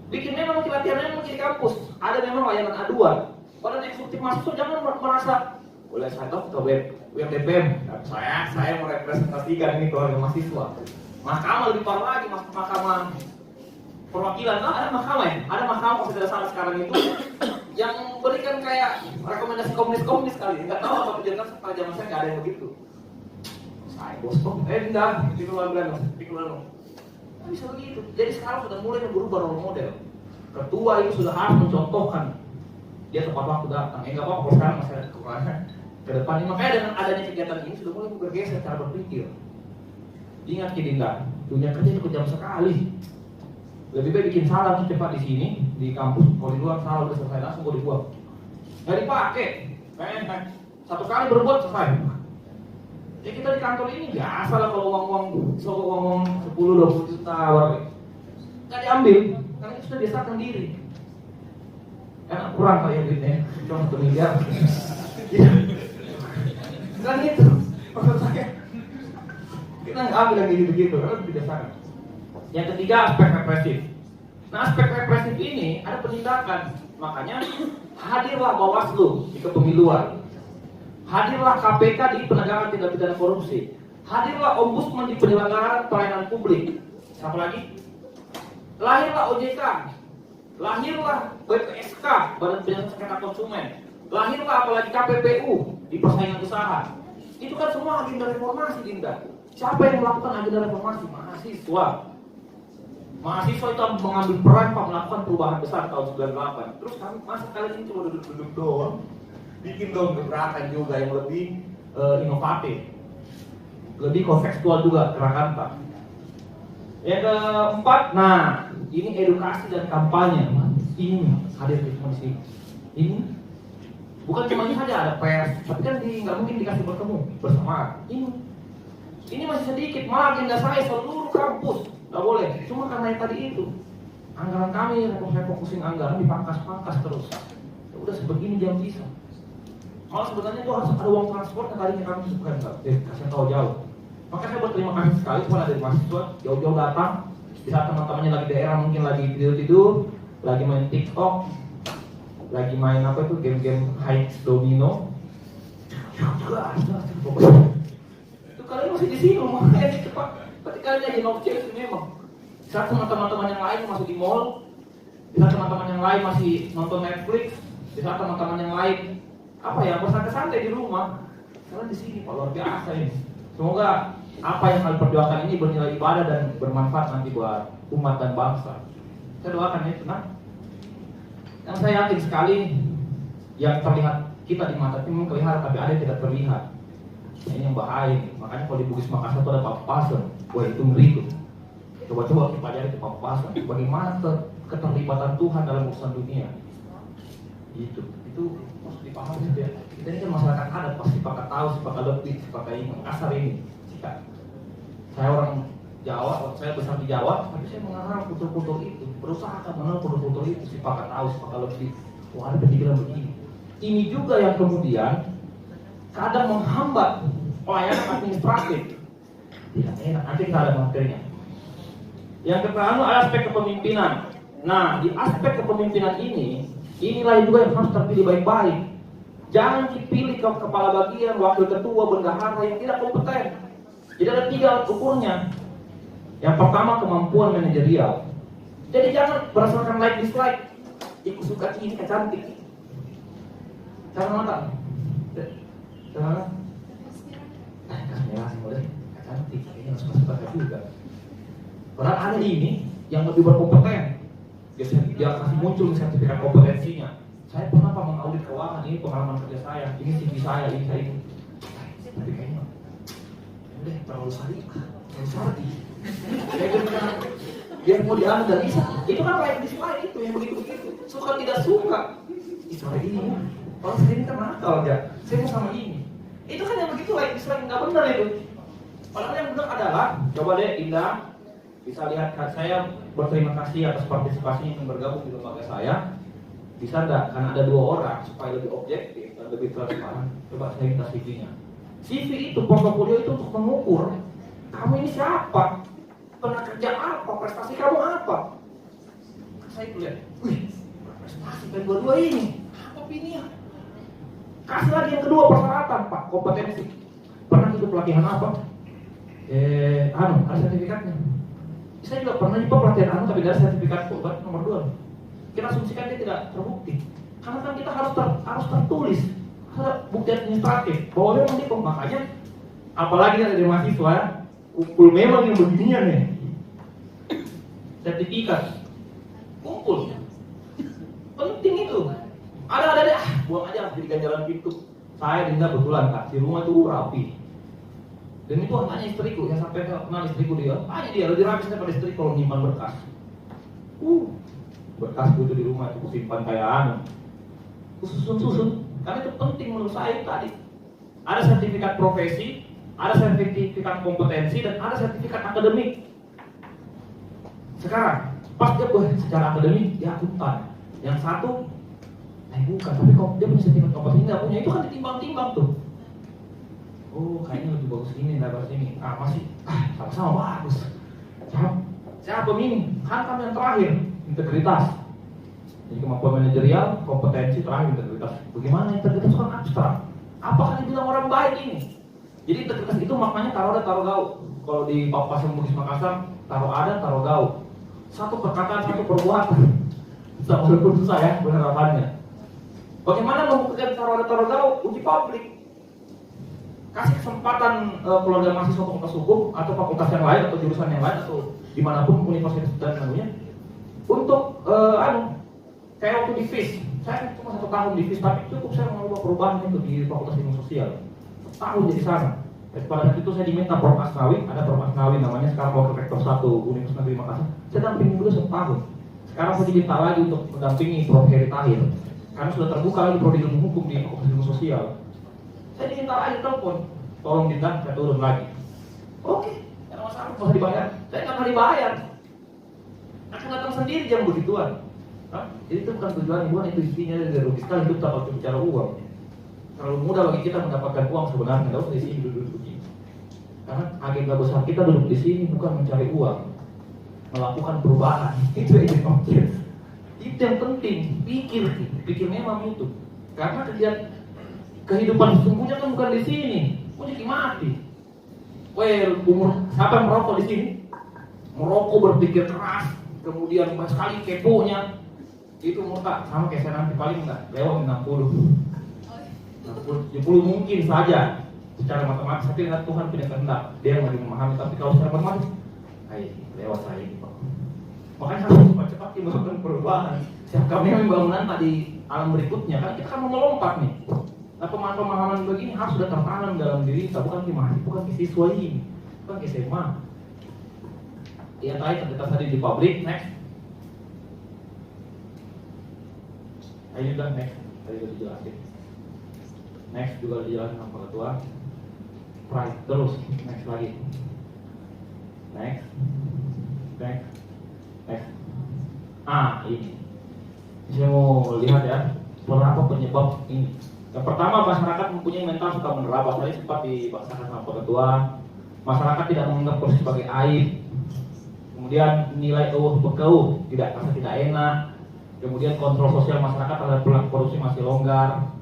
Bikinnya memang latihannya memang di kampus. Ada memang layanan aduan. Badan eksekutif mahasiswa jangan merasa boleh saya tahu ke web DPM. Saya merepresentasikan ini keluarga mahasiswa. Mahkamah lebih parah lagi, mahkamah perwakilan. Ada mahkamah ya? Ada mahkamah kalau tidak salah sekarang itu yang berikan kayak rekomendasi komunis kali. Nggak tahu apa tujuan pada zaman saya nggak ada yang begitu. Saya bos enggak di luar Belanda. Bisa begitu. Jadi sekarang sudah mulai berubah role model. Ketua itu sudah harus mencontohkan. Dia tepat waktu datang. Enggak apa-apa kalau sekarang masih ada kekurangan ke depan ini. Makanya dengan adanya kegiatan ini sudah mulai bergeser cara berpikir. Ingat Dinda, dunia kerja itu kejam sekali. Lebih baik bikin salah cepat di sini di kampus. Kalau di luar salah udah selesai langsung mau dibuang. Nggak dipakai. Satu kali berbuat selesai. Ya kita di kantor ini biasa lah kalau uang 10-20 juta nggak diambil karena itu sudah biasakan diri. Karena kurang kali ya duitnya, cuma 1 miliar. Kan gitu, maksud saya kita nggak ambil lagi begitu karena sudah biasakan. Yang ketiga aspek represif. Nah aspek represif ini ada penindakan, makanya hadirlah Bawaslu di kepemiluan. Hadirlah KPK di penegakan tindak pidana korupsi. Hadirlah Ombudsman di penyelenggaraan pelayanan publik. Siapa lagi? Lahirlah OJK. Lahirlah BPSK, Badan Perlindungan Sengketa Konsumen. Lahirlah apalagi KPPU di persaingan usaha. Itu kan semua agenda reformasi, Dinda. Siapa yang melakukan agenda reformasi? Mahasiswa. Mahasiswa itu mengambil peran Pak melakukan perubahan besar tahun 98. Terus kami masih kali ini cuma duduk-duduk doang. Bikin dong gerakan juga yang lebih inovatif, lebih kontekstual juga gerakan Pak. Yang keempat, nah ini edukasi dan kampanye. Ini hadir di sini. Ini bukan cuma ini saja ada pers, tapi kan nggak mungkin dikasih bertemu bersama. Ini masih sedikit, malah agenda saya seluruh kampus nggak boleh. Cuma karena yang tadi itu anggaran kami, refokusin anggaran dipangkas terus. Ya udah sebegini jam bisa. Malah sebenarnya itu harus ada uang transport yang tadinya kami bukan kasih tahu jauh. Maka saya berterima kasih sekali kepada dari mahasiswa jauh-jauh datang. Di saat teman-temannya lagi daerah mungkin lagi tidur, lagi main TikTok, lagi main apa itu game-game high domino. Juga ada. Itu kalian masih di sini, makanya cepat. Ketika kalian lagi nongkrong itu memang. Di saat teman-teman yang lain masih di mall, di saat teman-teman yang lain masih nonton Netflix, di saat teman-teman yang lain bersantai-santai di rumah. Kalian di sini Pak, luar biasa ini. Semoga apa yang kalian perjuangkan ini bernilai ibadah dan bermanfaat nanti buat umat dan bangsa. Saya doakan ya, tenang. Dan saya yakin sekali yang terlihat kita di mata itu memang kelihatan, tapi ada yang tidak terlihat. Nah, ini yang bahaya. Makanya kalau di Bugis Makassar itu ada papasan. Wah itu ngeri tuh. Coba-coba kita pelajari ke papasan. Bagaimana keterlibatan Tuhan dalam urusan dunia. Itu harus dipahami ya. Kita ini kan masyarakat adat, pasti pakai tahu, pakai lebih, pakai ini, Makassar ini. Saya orang Jawa, saya besar di Jawa, tapi saya mengenal kultur-kultur itu, berusaha mengenal kultur-kultur itu, pakai tahu, pakai lebih. Wah ada pikiran begini. Ini juga yang kemudian kadang menghambat pelayanan administratif. Tidak enak, nanti kita ada materinya. Yang kedua ada aspek kepemimpinan. Nah, di aspek kepemimpinan inilah juga yang harus terpilih baik-baik. Jangan dipilih ke kepala bagian, wakil ketua, bendahara yang tidak kompeten. Jadi ada 3 alat ukurnya. Yang pertama kemampuan manajerial. Jadi jangan berdasarkan like dislike. Ikut suka ini kan cantik. Cara mata. Cara kasih boleh. Cantik. Ini harus masuk juga. Padahal ada ini yang lebih berkompeten. Dia kasih muncul sertifikat kompetensinya. Saya pernah mengaudit keuangan, ini pengalaman kerja saya, ini CV saya, ini saya ini. Tapi kayaknya udah terlalu sari. Dia mau diambil dan itu kan like dislike itu yang begitu-begitu. Suka tidak suka. Soalnya ini, kalau saya ini kan nakal aja. Saya mau sama ini. Itu kan yang begitu like dislike nggak benar itu. Padahal yang benar adalah, coba deh Indah bisa lihat saya berterima kasih atas partisipasinya yang bergabung di lembaga saya. Bisa enggak? Karena ada 2 orang supaya lebih objektif dan lebih transparan. Coba saya minta CV-nya. CV itu, portofolio itu untuk mengukur kamu ini siapa, pernah kerja apa, prestasi kamu apa. Saya itu lihat, wih, prestasi dan 2 ini, apa ini ya? Kasih lagi yang kedua persyaratan Pak, kompetensi. Pernah ikut pelatihan apa? Ada sertifikatnya. Saya juga pernah pelatihan tapi tidak ada sertifikat obat nomor 2. Kita asumsikan dia tidak terbukti, karena kan kita harus tertulis, ada bukti administratif bahwa memang dia makanya, apalagi dari mahasiswa, kumpul memang yang beginian nih, sertifikat, kumpul, penting itu. Ada buang aja di ganjalan pintu. Saya Dinda betulan Kak, di rumah itu rapi. Dan itu hanya istriku, yang sampai kenal istriku dia, dia lebih rapi daripada istri kalau nyimpan berkas. Berkas itu di rumah itu simpan kayak susun. Karena itu penting menurut saya tadi. Ada sertifikat profesi, ada sertifikat kompetensi, dan ada sertifikat akademik. Sekarang, pas dia secara akademik dia akuntan. Yang satu, bukan, tapi kok dia punya sertifikat kompetensi nggak punya, itu kan ditimbang-timbang tuh. Oh, kayaknya lebih bagus ini daripada ini. Masih, sama-sama bagus. Siapa ini? Hantam yang terakhir. Integritas. Jadi kemampuan manajerial, kompetensi, terakhir integritas. Bagaimana integritas kan abstrak? Apakah dibilang orang baik ini? Jadi integritas itu maknanya taruh ada, taruh gau. Kalau di Pasar Bugis Makassar, taruh ada, taruh gau. Satu perkataan, satu perbuatan. Sama susah ya penerapannya. Bagaimana membuktikan taruh ada, taruh gau? Uji publik. Kasih kesempatan keluarga mahasiswa fakultas hukum atau fakultas yang lain atau jurusan yang lain atau dimanapun universitas dan namanya untuk kayak waktu di FIS, saya cuma 1 tahun di FIS, tapi cukup saya mengubah perubahan itu di Fakultas Ilmu Sosial. Tahun jadi sana. Pada saat itu saya diminta Prof. Asnawi, ada Prof. Asnawi namanya sekarang Wakil Rektor 1 Universitas Negeri Makassar. Saya dampingi dulu 1 tahun. Sekarang saya diminta lagi untuk mendampingi Prof. Heri Tahir, karena sudah terbuka lagi prodi ilmu hukum di Fakultas Ilmu Sosial. Saya diminta lagi telepon, tolong Dinda, saya turun lagi. Oke, tidak masalah, mau dibayar. Saya nggak mau dibayar. Akan datang sendiri jam begituan. Jadi itu bukan tujuan hiburan, itu intinya dari rugi sekali hidup tanpa bicara uang. Terlalu mudah bagi kita mendapatkan uang sebenarnya, tidak usah di sini duduk begini. Karena agenda besar kita duduk di sini bukan mencari uang, melakukan perubahan. Itu itu yang penting. Pikir memang itu. Karena kehidupan sesungguhnya kan bukan di sini, mau jadi mati. Siapa yang merokok di sini? Merokok berpikir keras, kemudian sekali keponya. Itu muka sama kayak saya nanti paling enggak lewat 60 70 mungkin saja secara matematis, tapi dengan Tuhan punya kehendak dia yang lebih memahami. Tapi kalau secara matematis lewat saya ini Pak. Makanya harus cepat-cepat melakukan perubahan. Siap kami bangunan tadi alam berikutnya kan kita kan mau melompat nih. Nah pemahaman begini harus sudah tertanam dalam diri kita, bukan di mahasiswa, bukan di siswa ini, bukan di SMA. Ya tadi di publik, next. Ayo udah next, tadi udah dijelasin. Next juga dijelasin sama ketua. Pride terus, next lagi. Next. Ini. Saya mau lihat ya, berapa penyebab ini. Yang pertama, masyarakat mempunyai mental suka menerabas. Tadi sempat dibahasakan sama ketua. Masyarakat tidak menganggap proses sebagai aib. kemudian nilai pekeuh tidak rasa tidak enak, kemudian kontrol sosial masyarakat terhadap pelaku korupsi masih longgar,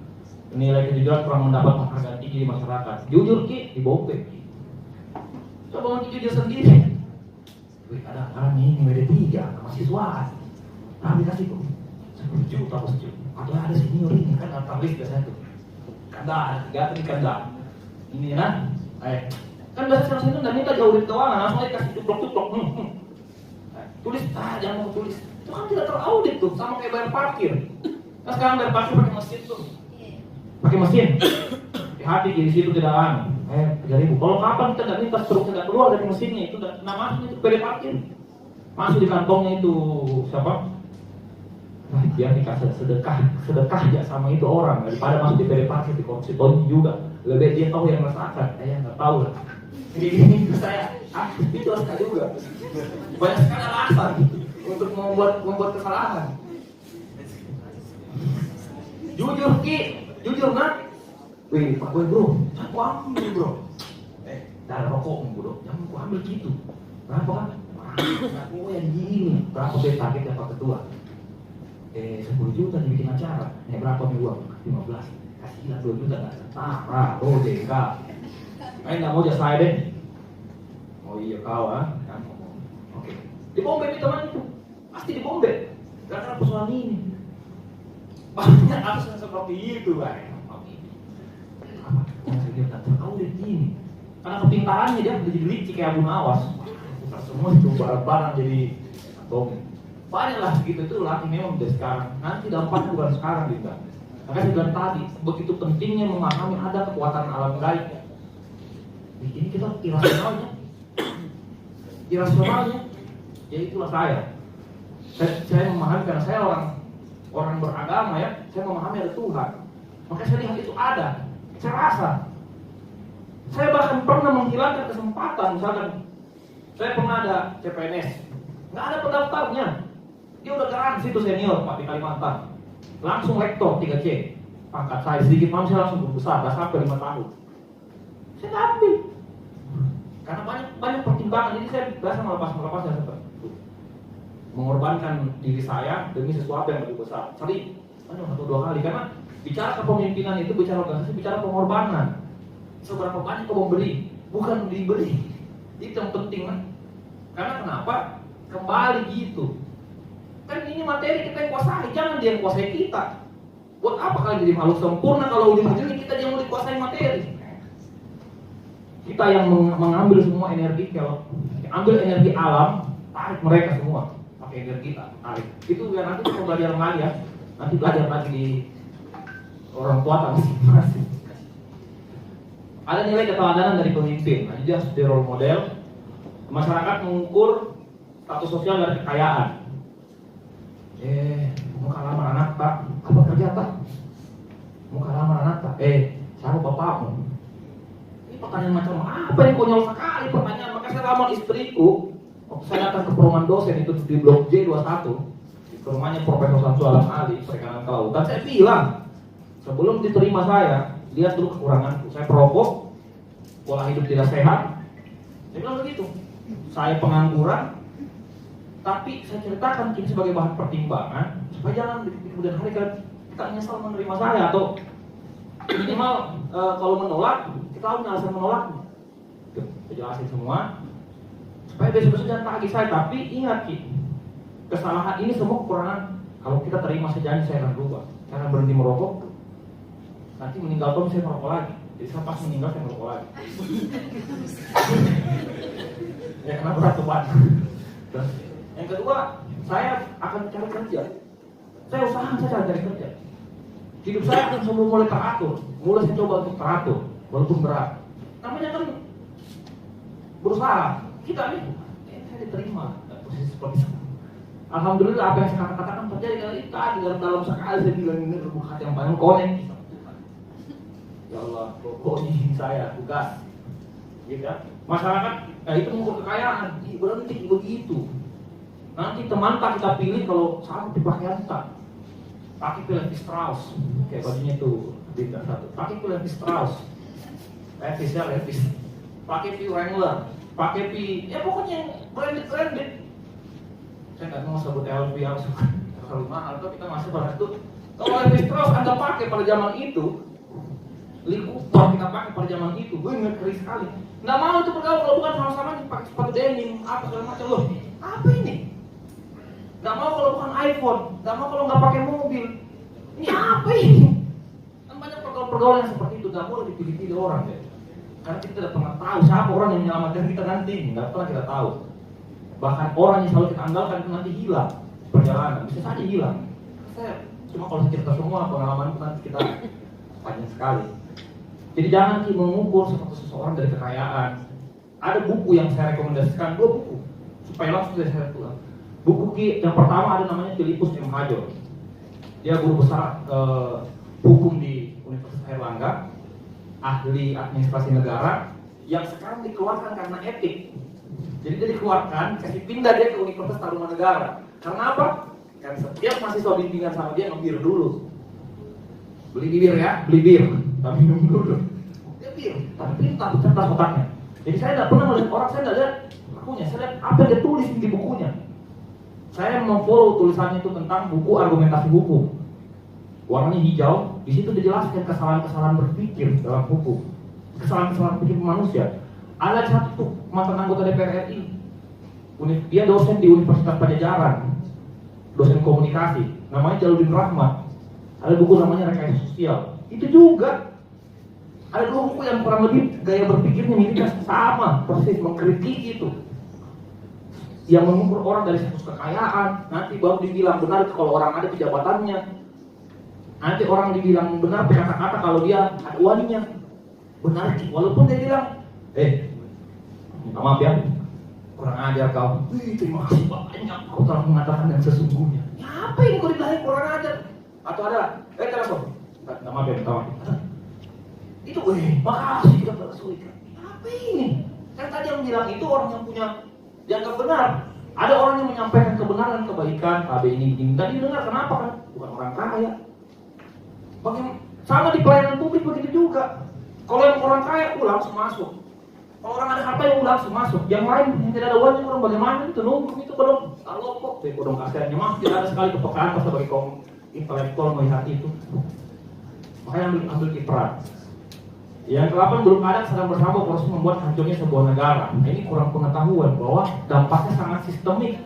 nilai kejujuran kurang mendapat penghargaan tinggi di masyarakat. Jujur Ki, dibopek Ki. Coba Ki jujur sendiri. Wih, ada orang ini WD3 mahasiswa, tapi kasih kok 10 juta bos cuy. Atau ada senior ini kan artis biasanya tuh. Kandang, kandang. Ini ya, kan biasa senior nggak minta jauh dari keuangan, langsung aja kasih cuplok. Tulis, jangan mau tulis. Itu kan tidak teraudit tuh, sama kayak bayar parkir. Kan sekarang bayar parkir pakai mesin tuh, pakai mesin. Hati di situ tidak 3.000. Kalau kapan kita nggak minta struknya nggak keluar dari mesinnya itu namanya itu PD parkir. Masuk di kantongnya itu siapa? Biar dikasih sedekah ya sama itu orang daripada masuk di PD parkir di korupsi juga. Lebih dia tahu yang merasakan, saya nggak tahu lah. Ini saya itu harus juga. Banyak sekali alasan untuk membuat kesalahan. Jujur Ki, jujur nak. Wih, Pak Boy bro, jangan ku ambil bro. Darah rokok bro, jangan ku ambil gitu. Berapa kan? Aku yang gini. Berapa beta targetnya Pak Ketua? 10 juta dibikin acara. Berapa nih uang? 15. Kasihlah 2 juta nggak? Oh deh, enggak. Nggak mau jasa saya deh. Oh iya kau Oke. Dibombe nih teman itu. Pasti dibombe. Karena persoalan ini. Banyak kasus yang seperti itu, Pak. Dia tak teraudit ini karena kepintarannya dia jadi licik kayak Abu Nawas. Semua itu barang-barang jadi dongeng. Banyak lah gitu itu latih memang dari sekarang. Nanti dampaknya bukan sekarang juga. Makanya saya bilang tadi begitu pentingnya memahami ada kekuatan alam gaib. Ini kita irasionalnya, ya itulah saya memahami karena saya orang beragama ya. Saya memahami ada Tuhan. Makanya saya lihat itu ada. Saya rasa saya bahkan pernah menghilangkan kesempatan, misalkan saya pernah ada CPNS, nggak ada pendaftarnya, dia udah garansi itu senior Pak di Kalimantan, langsung rektor 3C, pangkat saya sedikit manusia langsung berbesar, nggak sampai 5 tahun, saya ambil, karena banyak pertimbangan, jadi saya biasa melepas ya seperti itu, mengorbankan diri saya demi sesuatu yang lebih besar, sering, 1 atau 2 kali, karena bicara kepemimpinan itu, bicara organisasi, bicara pengorbanan. Seberapa banyak kau memberi, bukan diberi. Itu yang penting kan. Karena kenapa? Kembali gitu. Kan ini materi kita yang kuasai, jangan dia yang kuasai kita. Buat apa kalian jadi makhluk sempurna kalau ujung-ujungnya kita yang mau dikuasai materi? Kita yang mengambil semua energi, kalau ambil energi alam, tarik mereka semua pakai energi kita, tarik. Itu ya nanti kita belajar lagi ya. Nanti belajar lagi di orang tua tapi masih. Ada nilai keteladanan dari pemimpin. Nah, jadi harus jadi role model. Masyarakat mengukur status sosial dari kekayaan. Muka lamar anak tak? Apa kerja tak? Muka lamar anak tak? Siapa bapakmu? Ini pertanyaan macam apa yang konyol sekali pertanyaan. Maka saya lamar istriku. Waktu saya datang ke perumahan dosen itu di blok J21, ke rumahnya Profesor Samsu Alam Ali, Perikanan Kelautan. Saya bilang, sebelum diterima saya, lihat dulu kekuranganku. Saya perokok, pola hidup tidak sehat. Saya bilang begitu. Saya pengangguran, tapi saya ceritakan ini sebagai bahan pertimbangan supaya jangan di kemudian hari kita menyesal menerima saya atau minimal kalau menolak kita tahu alasan menolaknya. Saya jelasin semua supaya besok-besok jangan tagih saya. Tapi ingat Ki, kesalahan ini semua kekurangan. Kalau kita terima sejanji saya akan berubah. Saya akan berhenti merokok. Nanti meninggal pun saya merokok lagi. Jadi saya pas meninggal saya merokok lagi. Ya kenapa satu ban? Yang kedua, saya akan cari kerja. Saya usaha saya cari kerja. Hidup saya akan semua mulai teratur. Mulai saya coba untuk teratur, walaupun berat. Namanya kan berusaha. Kita nih, saya diterima posisi seperti itu. Alhamdulillah apa yang saya katakan terjadi kali ini tadi dalam sekali saya bilang ini rebut hati yang paling konek. Ya Allah, pokoknya saya tugas, ya kan? Masyarakat, itu mengukur kekayaan, berhenti begitu. Nanti teman tak kita pilih kalau sama di pakaian tak, pakai Levi Strauss, kayak bajunya itu bintang satu, pakai Levi Strauss, Levi, pakai Wrangler, pakai ya pokoknya branded, saya nggak mau sebut LV atau terlalu mahal, tapi kita masih pada itu. Kalau LV Strauss Anda pakai pada zaman itu, Lee Cooper kita pakai pada zaman itu, gue ngeri sekali. Nggak mau itu bergaul kalau bukan sama-sama pakai sepatu denim, apa segala macam loh. Apa ini? Nggak mau kalau bukan iPhone, nggak mau kalau nggak pakai mobil. Ini apa ini? Kan banyak pergaulan yang seperti itu, nggak boleh dipilih-pilih orang ya. Karena kita tidak pernah tahu siapa orang yang menyelamatkan kita nanti, nggak pernah kita tahu. Bahkan orang yang selalu kita andalkan itu nanti hilang perjalanan, bisa saja hilang. Cuma kalau saya cerita semua pengalaman itu nanti kita panjang sekali. Jadi jangan mengukur seseorang dari kekayaan. Ada buku yang saya rekomendasikan, 2 buku supaya langsung saya tulis. Buku yang pertama ada namanya Philippus M. Hajor. Dia guru besar hukum di Universitas Airlangga, ahli administrasi negara yang sekarang dikeluarkan karena etik. Jadi dia dikeluarkan, kasih pindah dia ke Universitas Tarumanegara. Karena apa? Karena setiap mahasiswa bimbingan sama dia ngebir dulu. Beli bir ya, beli bir. Tapi minum dulu. Dia bir, tapi pintar, cerdas otaknya. Jadi saya tidak pernah melihat orang, saya tidak lihat bukunya, saya lihat apa yang dia tulis di bukunya. Saya memfollow tulisannya itu tentang buku argumentasi hukum. Warnanya hijau, di situ dijelaskan kesalahan-kesalahan berpikir dalam hukum, kesalahan-kesalahan berpikir manusia. Ada satu mantan anggota DPR RI, dia dosen di Universitas Pajajaran, dosen komunikasi, namanya Jaludin Rahmat. Ada buku namanya Rekayasa Sosial. Itu juga ada 2 buku yang kurang lebih gaya berpikirnya mirip sama, persis mengkritik itu. Yang mengukur orang dari status kekayaan, nanti baru dibilang benar kalau orang ada pejabatannya. Nanti orang dibilang benar kata-kata kalau dia ada walinya. Benar, walaupun dia bilang, minta maaf ya, kurang ajar kau. Terima kasih banyak, kau telah mengatakan yang sesungguhnya. Ya, apa ini kau dibilangin kurang ajar? Atau ada, telepon, minta maaf ya, minta maaf. Itu, makasih kita berkesulitan. Apa ini? Kan tadi yang bilang itu orang yang punya dianggap benar. Ada orang yang menyampaikan kebenaran, kebaikan, KB ini. Tadi dengar kenapa kan? Bukan orang kaya. Sama di pelayanan publik begitu juga. Kalau yang orang kaya, langsung masuk. Kalau orang ada harta, langsung masuk. Yang lain yang tidak ada uangnya, orang bagaimana itu nunggu itu kodong. Kalau kok, kodong kasihannya mah tidak ada sekali kepekaan pas sebagai kaum intelektual melihat itu. Makanya ambil kiprah. Yang ke-8 belum ada sedang bersama proses membuat hancurnya sebuah negara. Nah, ini kurang pengetahuan bahwa dampaknya sangat sistemik.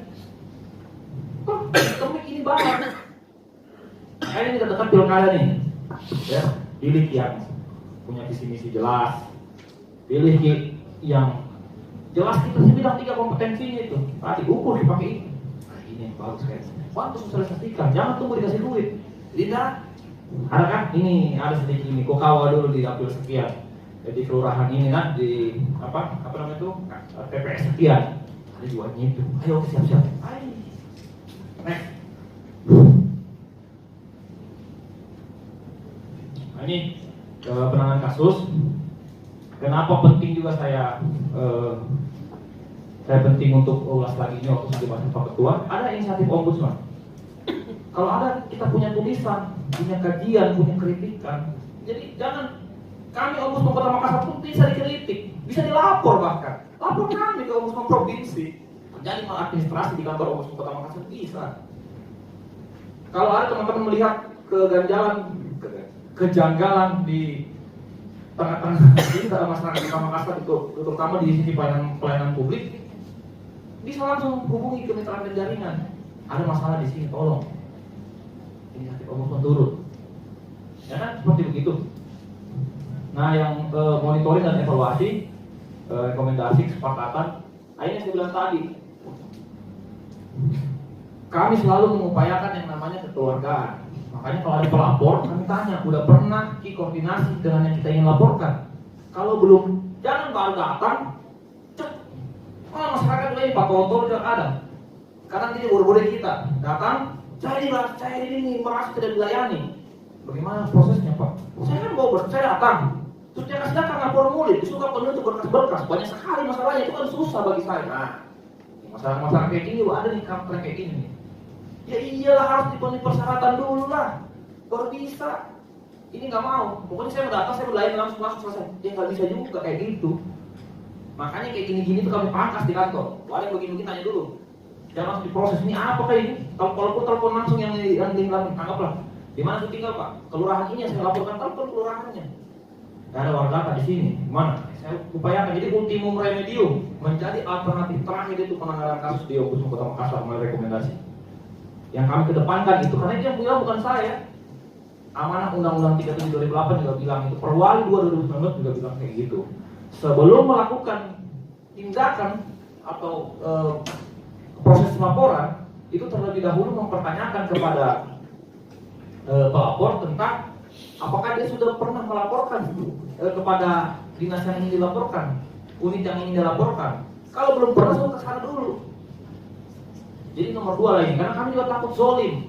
Sistemik ini banyak. Ini dekat pilkada nih. Ya, pilih yang punya visi misi jelas. Pilih yang jelas kita sih bilang 3 kompetensinya itu. Tadi ukur dipakai. Nah, ini yang bagus kan. Bantu sosialisasikan, jangan tunggu dikasih duit. Tidak. Ada kan? Ini ada sedikit ini. Kok kawal dulu di dapil sekian. Jadi kelurahan ini kan di apa namanya itu TPS sekian. Ada jualnya itu. Ayo siap-siap. Ayo. Next. Nah, ini penanganan kasus. Kenapa penting juga saya penting untuk ulas lagi ini waktu dibahas Pak Ketua. Ada inisiatif ombudsman. Kalau ada kita punya tulisan, punya kajian, punya kritikan. Jadi jangan kami ombudsman Kota Makassar pun bisa dikritik, bisa dilapor bahkan. Lapor kami ke ombudsman provinsi. Terjadi maladministrasi di kantor ombudsman Kota Makassar bisa. Kalau ada teman-teman melihat kejanggalan di tengah-tengah masyarakat Kota Makassar itu, terutama di sisi pelayanan publik, bisa langsung hubungi kemitraan dan jaringan. Ada masalah di sini, tolong. Inisiatif ombudsman turun. Ya kan, seperti begitu. Nah, yang monitoring dan evaluasi, rekomendasi, kesepakatan, akhirnya saya bilang tadi, kami selalu mengupayakan yang namanya kekeluargaan. Makanya kalau ada pelapor, kami tanya, udah pernah koordinasi dengan yang kita ingin laporkan? Kalau belum, jangan baru datang, cek. Masyarakat ini Pak Tonton tidak ada. Sekarang ini buru-buru kita datang, saya ini merasa tidak dilayani. Bagaimana prosesnya Pak? Saya kan saya datang, terus dia kasih datang lapor formulir, disuruh penuh itu berkas-berkas, banyak sekali masalahnya, itu kan susah bagi saya. Nah, masalah kayak gini, ada nih kampret kayak gini. Ya iyalah harus dipenuhi persyaratan dulu lah, baru bisa. Ini nggak mau, pokoknya saya mau datang, saya melayani langsung selesai. Dia nggak bisa juga kayak gitu. Makanya kayak gini-gini tuh kami pangkas di kantor. Ada yang begini-begini tanya dulu. jangan langsung diproses. Ini apa kayak ini? Kalaupun telepon langsung yang dihilang, anggaplah di mana tuh tinggal Pak? Kelurahan ini yang saya laporkan, telepon kelurahannya. Gak ada warga data di sini. Gimana? Saya upayakan jadi ultimum remedium menjadi alternatif terakhir itu penanganan kasus di Ombudsman Kota Makassar melalui rekomendasi. Yang kami kedepankan itu karena itu yang bilang bukan saya. Amanah Undang-Undang 37 2008 juga bilang itu, Perwali 2 2019 juga bilang kayak gitu. Sebelum melakukan tindakan atau proses laporan itu terlebih dahulu mempertanyakan kepada pelapor tentang apakah dia sudah pernah melaporkan kepada dinas yang ingin dilaporkan, unit yang ingin dilaporkan. Kalau belum pernah, suruh ke sana dulu. Jadi nomor 2 lagi, karena kami juga takut zolim.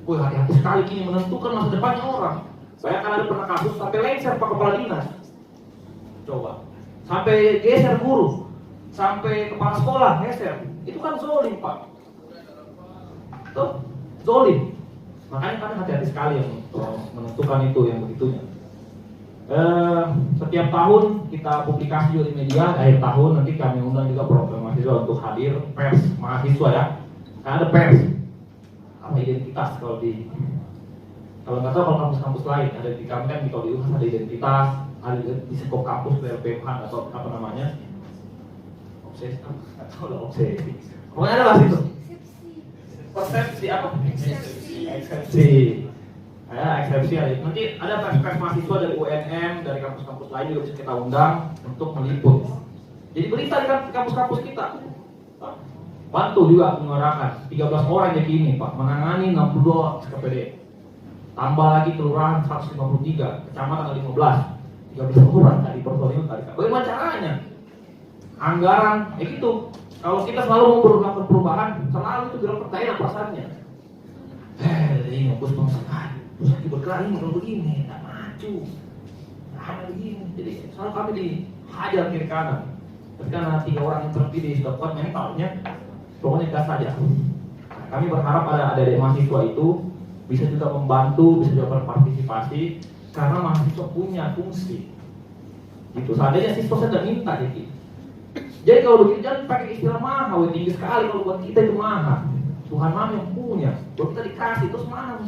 Wih, hati-hati sekali kini menentukan masa depannya orang. Saya kan ada pernah kasus sampai lengser Pak Kepala Dinas. Coba, sampai geser guru, sampai kepala sekolah geser. Itu kan zolim Pak. Tuh, zolim. Makanya kami hati-hati sekali yang menentukan itu yang begitunya. Setiap tahun kita publikasi juga di media. Akhir tahun nanti kami undang juga program mahasiswa untuk hadir, pers mahasiswa ya. Karena ada pers, apa identitas kalau nggak tahu kalau kampus-kampus lain ada di kami kan kalau di UNHAS ada identitas, ada di sekop kampus PLPMH atau apa namanya obsesi, atau obsesi. Pokoknya ada lah situ. Persepsi apa? Eksepsi. Eksepsi ada. Nanti ada pers mahasiswa dari UNM, dari kampus-kampus lain juga bisa kita undang untuk meliput. Jadi berita di kampus-kampus kita. Bantu juga menyuarakan 13 orang jadi ini Pak, menangani 62 SKPD. Tambah lagi kelurahan 153, kecamatan ada 15. 13 orang tadi personil tadi. Bagaimana caranya? Anggaran gitu. Kalau kita selalu mau melakukan perubahan, selalu itu gerak percaya perasaannya. Ini bos bangsa terus lagi bergerak ini kalau begini, tak maju. Nah, begini. Jadi selalu kami dihajar kiri kanan. Tapi karena 3 orang yang terpilih sudah kuat mentalnya, pokoknya gas saja. Nah, kami berharap ada adik mahasiswa itu bisa juga membantu, bisa juga berpartisipasi karena mahasiswa punya fungsi. Gitu. Seandainya siswa sudah minta jadi kalau begitu jangan pakai istilah mahal, tinggi sekali kalau buat kita itu mahal. Tuhan mana yang punya, buat kita dikasih terus mahal.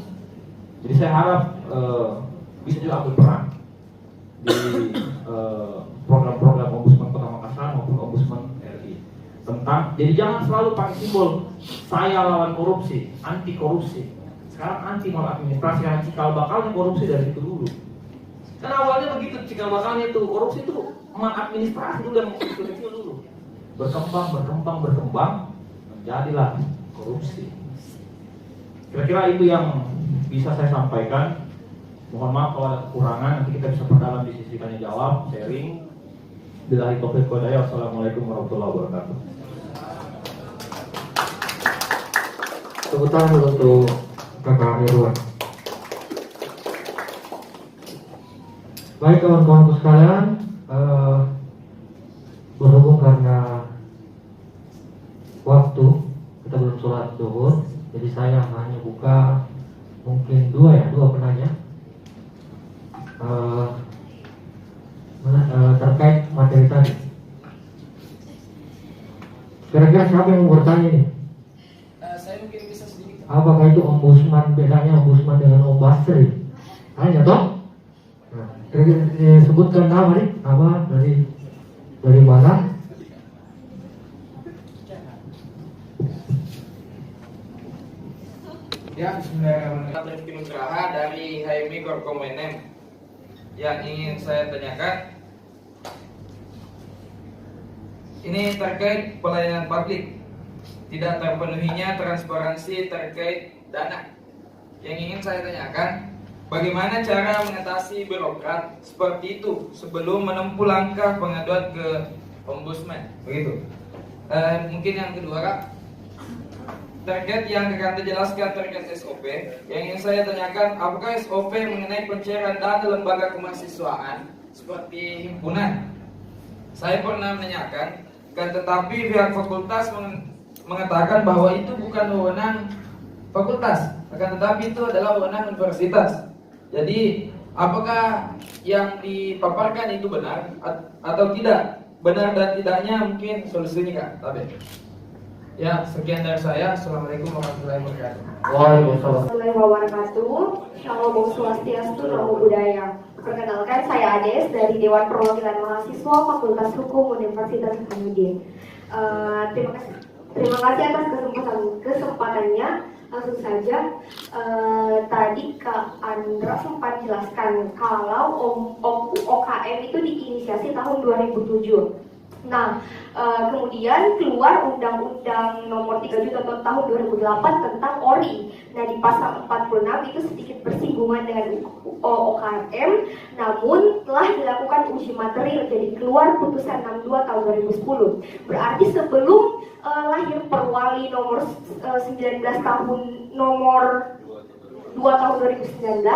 Jadi saya harap bisa juga ambil peran di program-program Ombudsman Kota Makassar maupun Ombudsman RI tentang. Jadi jangan selalu pakai simbol saya lawan korupsi, anti korupsi. Sekarang anti maladministrasi, karena cikal bakalnya korupsi dari itu dulu. Kan awalnya begitu, cikal bakalnya itu korupsi itu maladministrasi dulu yang kecil dulu. Berkembang menjadilah korupsi. Kira-kira itu yang bisa saya sampaikan. Mohon maaf kalau ada kekurangan, nanti kita bisa perdalam di sisi tanya jawab, sharing. Billahi taufiq wal hidayah. Wassalamualaikum warahmatullahi wabarakatuh. Tepuk tangan untuk Kakak Irwan. Baik kawan-kawanku sekalian, berhubung karena waktu kita belum sholat zuhur, jadi saya hanya buka mungkin dua penanya terkait materi tadi. Kira-kira siapa yang mau bertanya nih? Saya mungkin bisa sedikit. Apakah itu ombudsman, bedanya ombudsman dengan ombasri? Tanya toh? Nah, kira-kira sebutkan nama nih, nama dari mana? Ya, Bismillahirrahmanirrahim. Rifki Nugraha dari HMI Korkom UNM. Yang ingin saya tanyakan, ini terkait pelayanan publik, tidak terpenuhinya transparansi terkait dana. Yang ingin saya tanyakan, bagaimana cara mengatasi birokrat seperti itu sebelum menempuh langkah pengaduan ke ombudsman? Begitu. Mungkin yang kedua, Kak, terkait yang akan dijelaskan terkait SOP, yang ingin saya tanyakan, apakah SOP mengenai pencairan dana lembaga kemahasiswaan seperti himpunan? Saya pernah menanyakan, tetapi pihak fakultas mengatakan bahwa itu bukan wewenang fakultas, akan tetapi itu adalah wewenang universitas. Jadi, apakah yang dipaparkan itu benar atau tidak? Benar dan tidaknya mungkin solusinya, Kak. Tapi Ya, sekian dari saya. Assalamualaikum warahmatullahi wabarakatuh. Waalaikumsalam. Warahmatullahi wabarakatuh. Shalom Om Swastiastu, Namo Buddhaya. Perkenalkan, saya Ades dari Dewan Perwakilan Mahasiswa Fakultas Hukum Universitas Hasanuddin. Terima kasih atas kesempatannya. Langsung saja, tadi Kak Andra sempat jelaskan kalau OKM itu diinisiasi tahun 2007. Nah, kemudian keluar Undang-Undang Nomor 3 tahun 2008 tentang ORI. Nah, di pasal 46 itu sedikit bersinggungan dengan OKM, namun telah dilakukan uji material, jadi keluar putusan 62 tahun 2010. Berarti sebelum lahir Perwali nomor 19 tahun nomor 2 tahun 2019,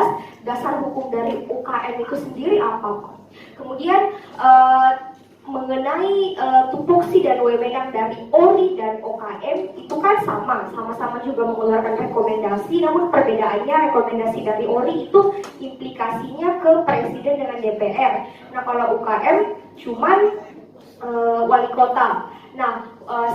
dasar hukum dari UKM itu sendiri apa? Kemudian mengenai tupoksi dan wewenang dari ORI dan OKM itu kan sama-sama juga mengeluarkan rekomendasi, namun perbedaannya rekomendasi dari ORI itu implikasinya ke presiden dengan DPR. Nah, kalau UKM cuman wali kota. Nah,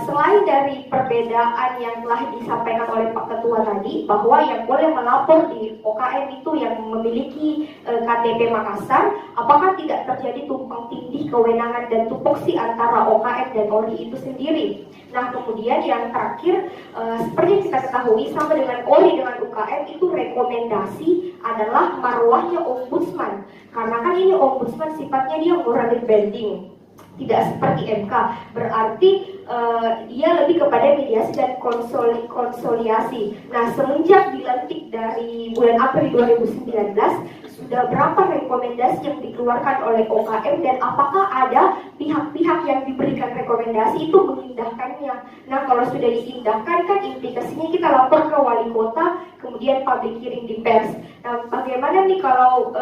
selain dari perbedaan yang telah disampaikan oleh Pak Ketua tadi, bahwa yang boleh melapor di OKM itu yang memiliki KTP Makassar, apakah tidak terjadi tumpang tindih kewenangan dan tupoksi antara OKM dan ORI itu sendiri? Nah, kemudian yang terakhir, seperti yang kita ketahui, sama dengan ORI dengan UKM itu rekomendasi adalah marwahnya ombudsman, karena kan ini ombudsman sifatnya dia moral banding, tidak seperti MK, berarti dia lebih kepada mediasi dan konsoliasi. Nah, semenjak dilantik dari bulan April 2019, sudah berapa rekomendasi yang dikeluarkan oleh OKM dan apakah ada pihak-pihak yang diberikan rekomendasi itu mengindahkannya? Nah, kalau sudah diindahkan kan implikasinya kita lapor ke wali kota, kemudian public hearing di pers. Nah, bagaimana nih kalau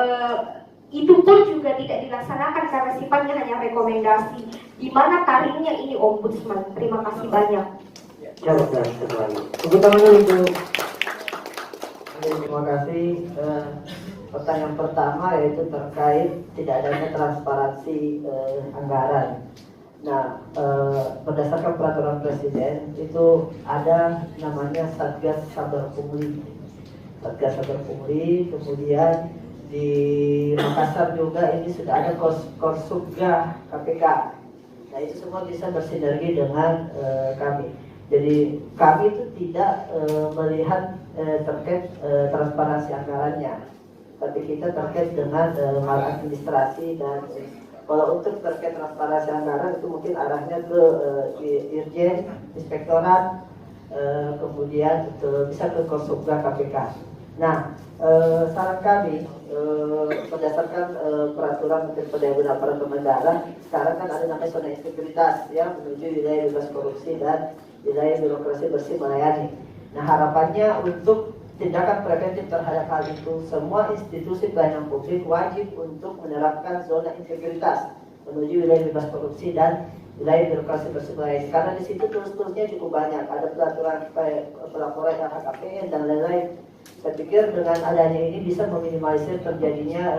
itu pun juga tidak dilaksanakan karena sifatnya hanya rekomendasi? Di mana taringnya ini ombudsman? Terima kasih banyak. Jawab dari semuanya. Tepuk tangan dulu untuk. Terima kasih. Pertanyaan pertama yaitu terkait tidak adanya transparansi anggaran. Nah, berdasarkan peraturan presiden itu ada namanya Satgas Saber Pungli. Satgas Saber Pungli, kemudian di Makassar juga ini sudah ada Korsubga KPK. Nah, itu semua bisa bersinergi dengan kami. Jadi kami itu tidak melihat terkait transparansi anggarannya, tapi kita terkait dengan maladministrasi. Dan kalau untuk terkait transparansi anggaran itu mungkin arahnya ke Dirjen, Inspektorat, kemudian bisa ke Korsubga KPK. Nah, saran kami berdasarkan peraturan Menteri Pendaya Aparat Negara, sekarang kan ada namanya zona integritas ya, menuju wilayah bebas korupsi dan wilayah birokrasi bersih melayani. Nah, harapannya untuk tindakan preventif terhadap hal itu, semua institusi pelayanan publik wajib untuk menerapkan zona integritas menuju wilayah bebas korupsi dan wilayah birokrasi bersih melayani. Karena di situ terus-terusnya cukup banyak, ada peraturan pelaporan LHKPN dan lain-lain. Saya pikir dengan adanya ini bisa meminimalisir terjadinya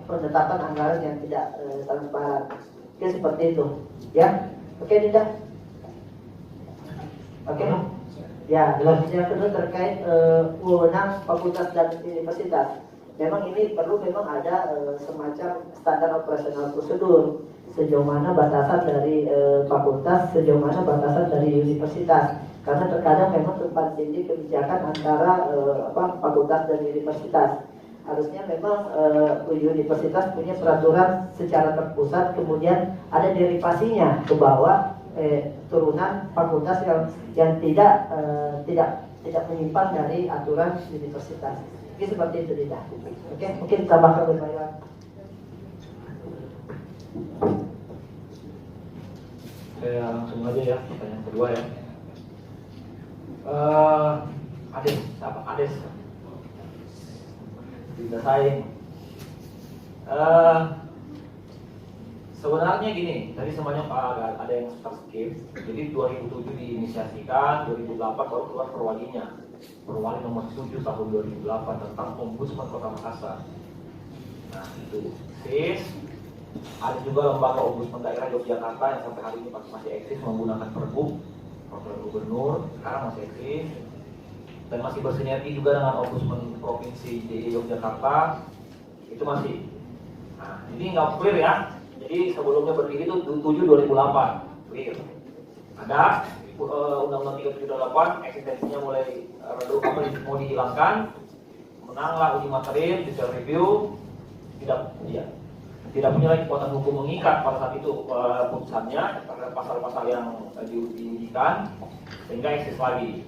penetapan anggaran yang tidak transparan. Oke, seperti itu. Ya, oke Dinda. Oke. Ya, yang kedua terkait wewenang fakultas dan universitas. Memang ini perlu ada semacam standar operasional prosedur, sejauh mana batasan dari fakultas, sejauh mana batasan dari universitas. Karena terkadang memang tumpang tindih kebijakan antara fakultas dan universitas. Harusnya memang universitas punya peraturan secara terpusat, kemudian ada derivasinya ke bawah turunan fakultas yang tidak menyimpang dari aturan universitas. Jadi seperti itu tidak. Oke, mungkin tambahkan berbagai. Saya langsung aja ya, pertanyaan kedua ya. Ades tidak saing. Sebenarnya gini, tadi semuanya ada yang skip. Jadi 2007 diinisiasikan, 2008 baru keluar perwalinya. Perwali nomor 7 tahun 2008 tentang Ombudsman Kota Makassar. Nah, itu SIS. Ada juga lembaga Ombudsman Daerah Yogyakarta yang sampai hari ini masih eksis menggunakan Pergub peraturan gubernur, sekarang masih eksis dan masih bersinergi juga dengan Ombudsman Provinsi DKI Yogyakarta, itu masih. Nah, ini nggak clear ya. Jadi sebelumnya berdiri itu 7/2008, clear. Ada Undang-Undang 3/2008, eksistensinya mulai redup mau dihilangkan, menanglah uji materi, detail review, tidak punya lagi kekuatan hukum mengikat pada saat itu putusannya karena pasal-pasal yang diujikan, sehingga eksis lagi.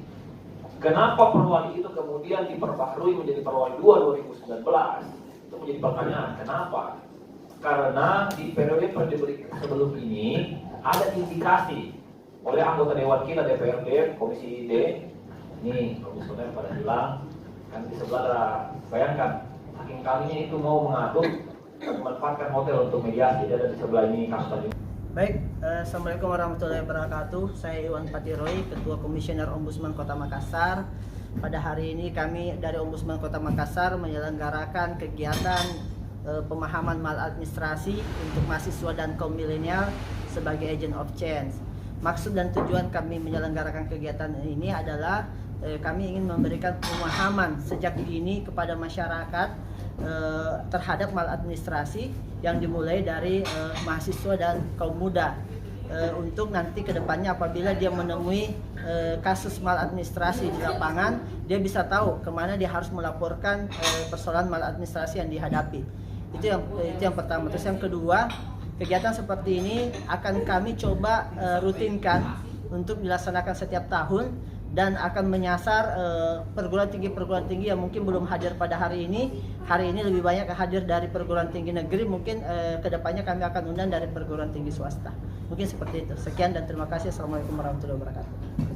Kenapa perwali itu kemudian diperbaharui menjadi perwali 2 2019? Itu menjadi pertanyaan. Kenapa? Karena di periode sebelum ini ada indikasi oleh anggota Dewan kita DPRD Komisi D, ini komisioner pada hilang, kan di sebelah ada, bayangkan saking kalinya itu mau mengatur dan memanfaatkan hotel untuk mediasi, dia ada di sebelah ini kasus tadi. Baik, Assalamualaikum warahmatullahi wabarakatuh. Saya Iwan Patiroy, Ketua Komisioner Ombudsman Kota Makassar. Pada hari ini kami dari Ombudsman Kota Makassar menyelenggarakan kegiatan pemahaman maladministrasi untuk mahasiswa dan kaum milenial sebagai agent of change. Maksud dan tujuan kami menyelenggarakan kegiatan ini adalah kami ingin memberikan pemahaman sejak dini kepada masyarakat terhadap maladministrasi yang dimulai dari mahasiswa dan kaum muda, untuk nanti kedepannya apabila dia menemui kasus maladministrasi di lapangan, dia bisa tahu kemana dia harus melaporkan persoalan maladministrasi yang dihadapi. Itu yang pertama. Terus yang kedua, kegiatan seperti ini akan kami coba rutinkan untuk dilaksanakan setiap tahun dan akan menyasar perguruan tinggi yang mungkin belum hadir pada hari ini. Hari ini lebih banyak hadir dari perguruan tinggi negeri, mungkin kedepannya kami akan undang dari perguruan tinggi swasta. Mungkin seperti itu. Sekian dan terima kasih. Assalamualaikum warahmatullahi wabarakatuh.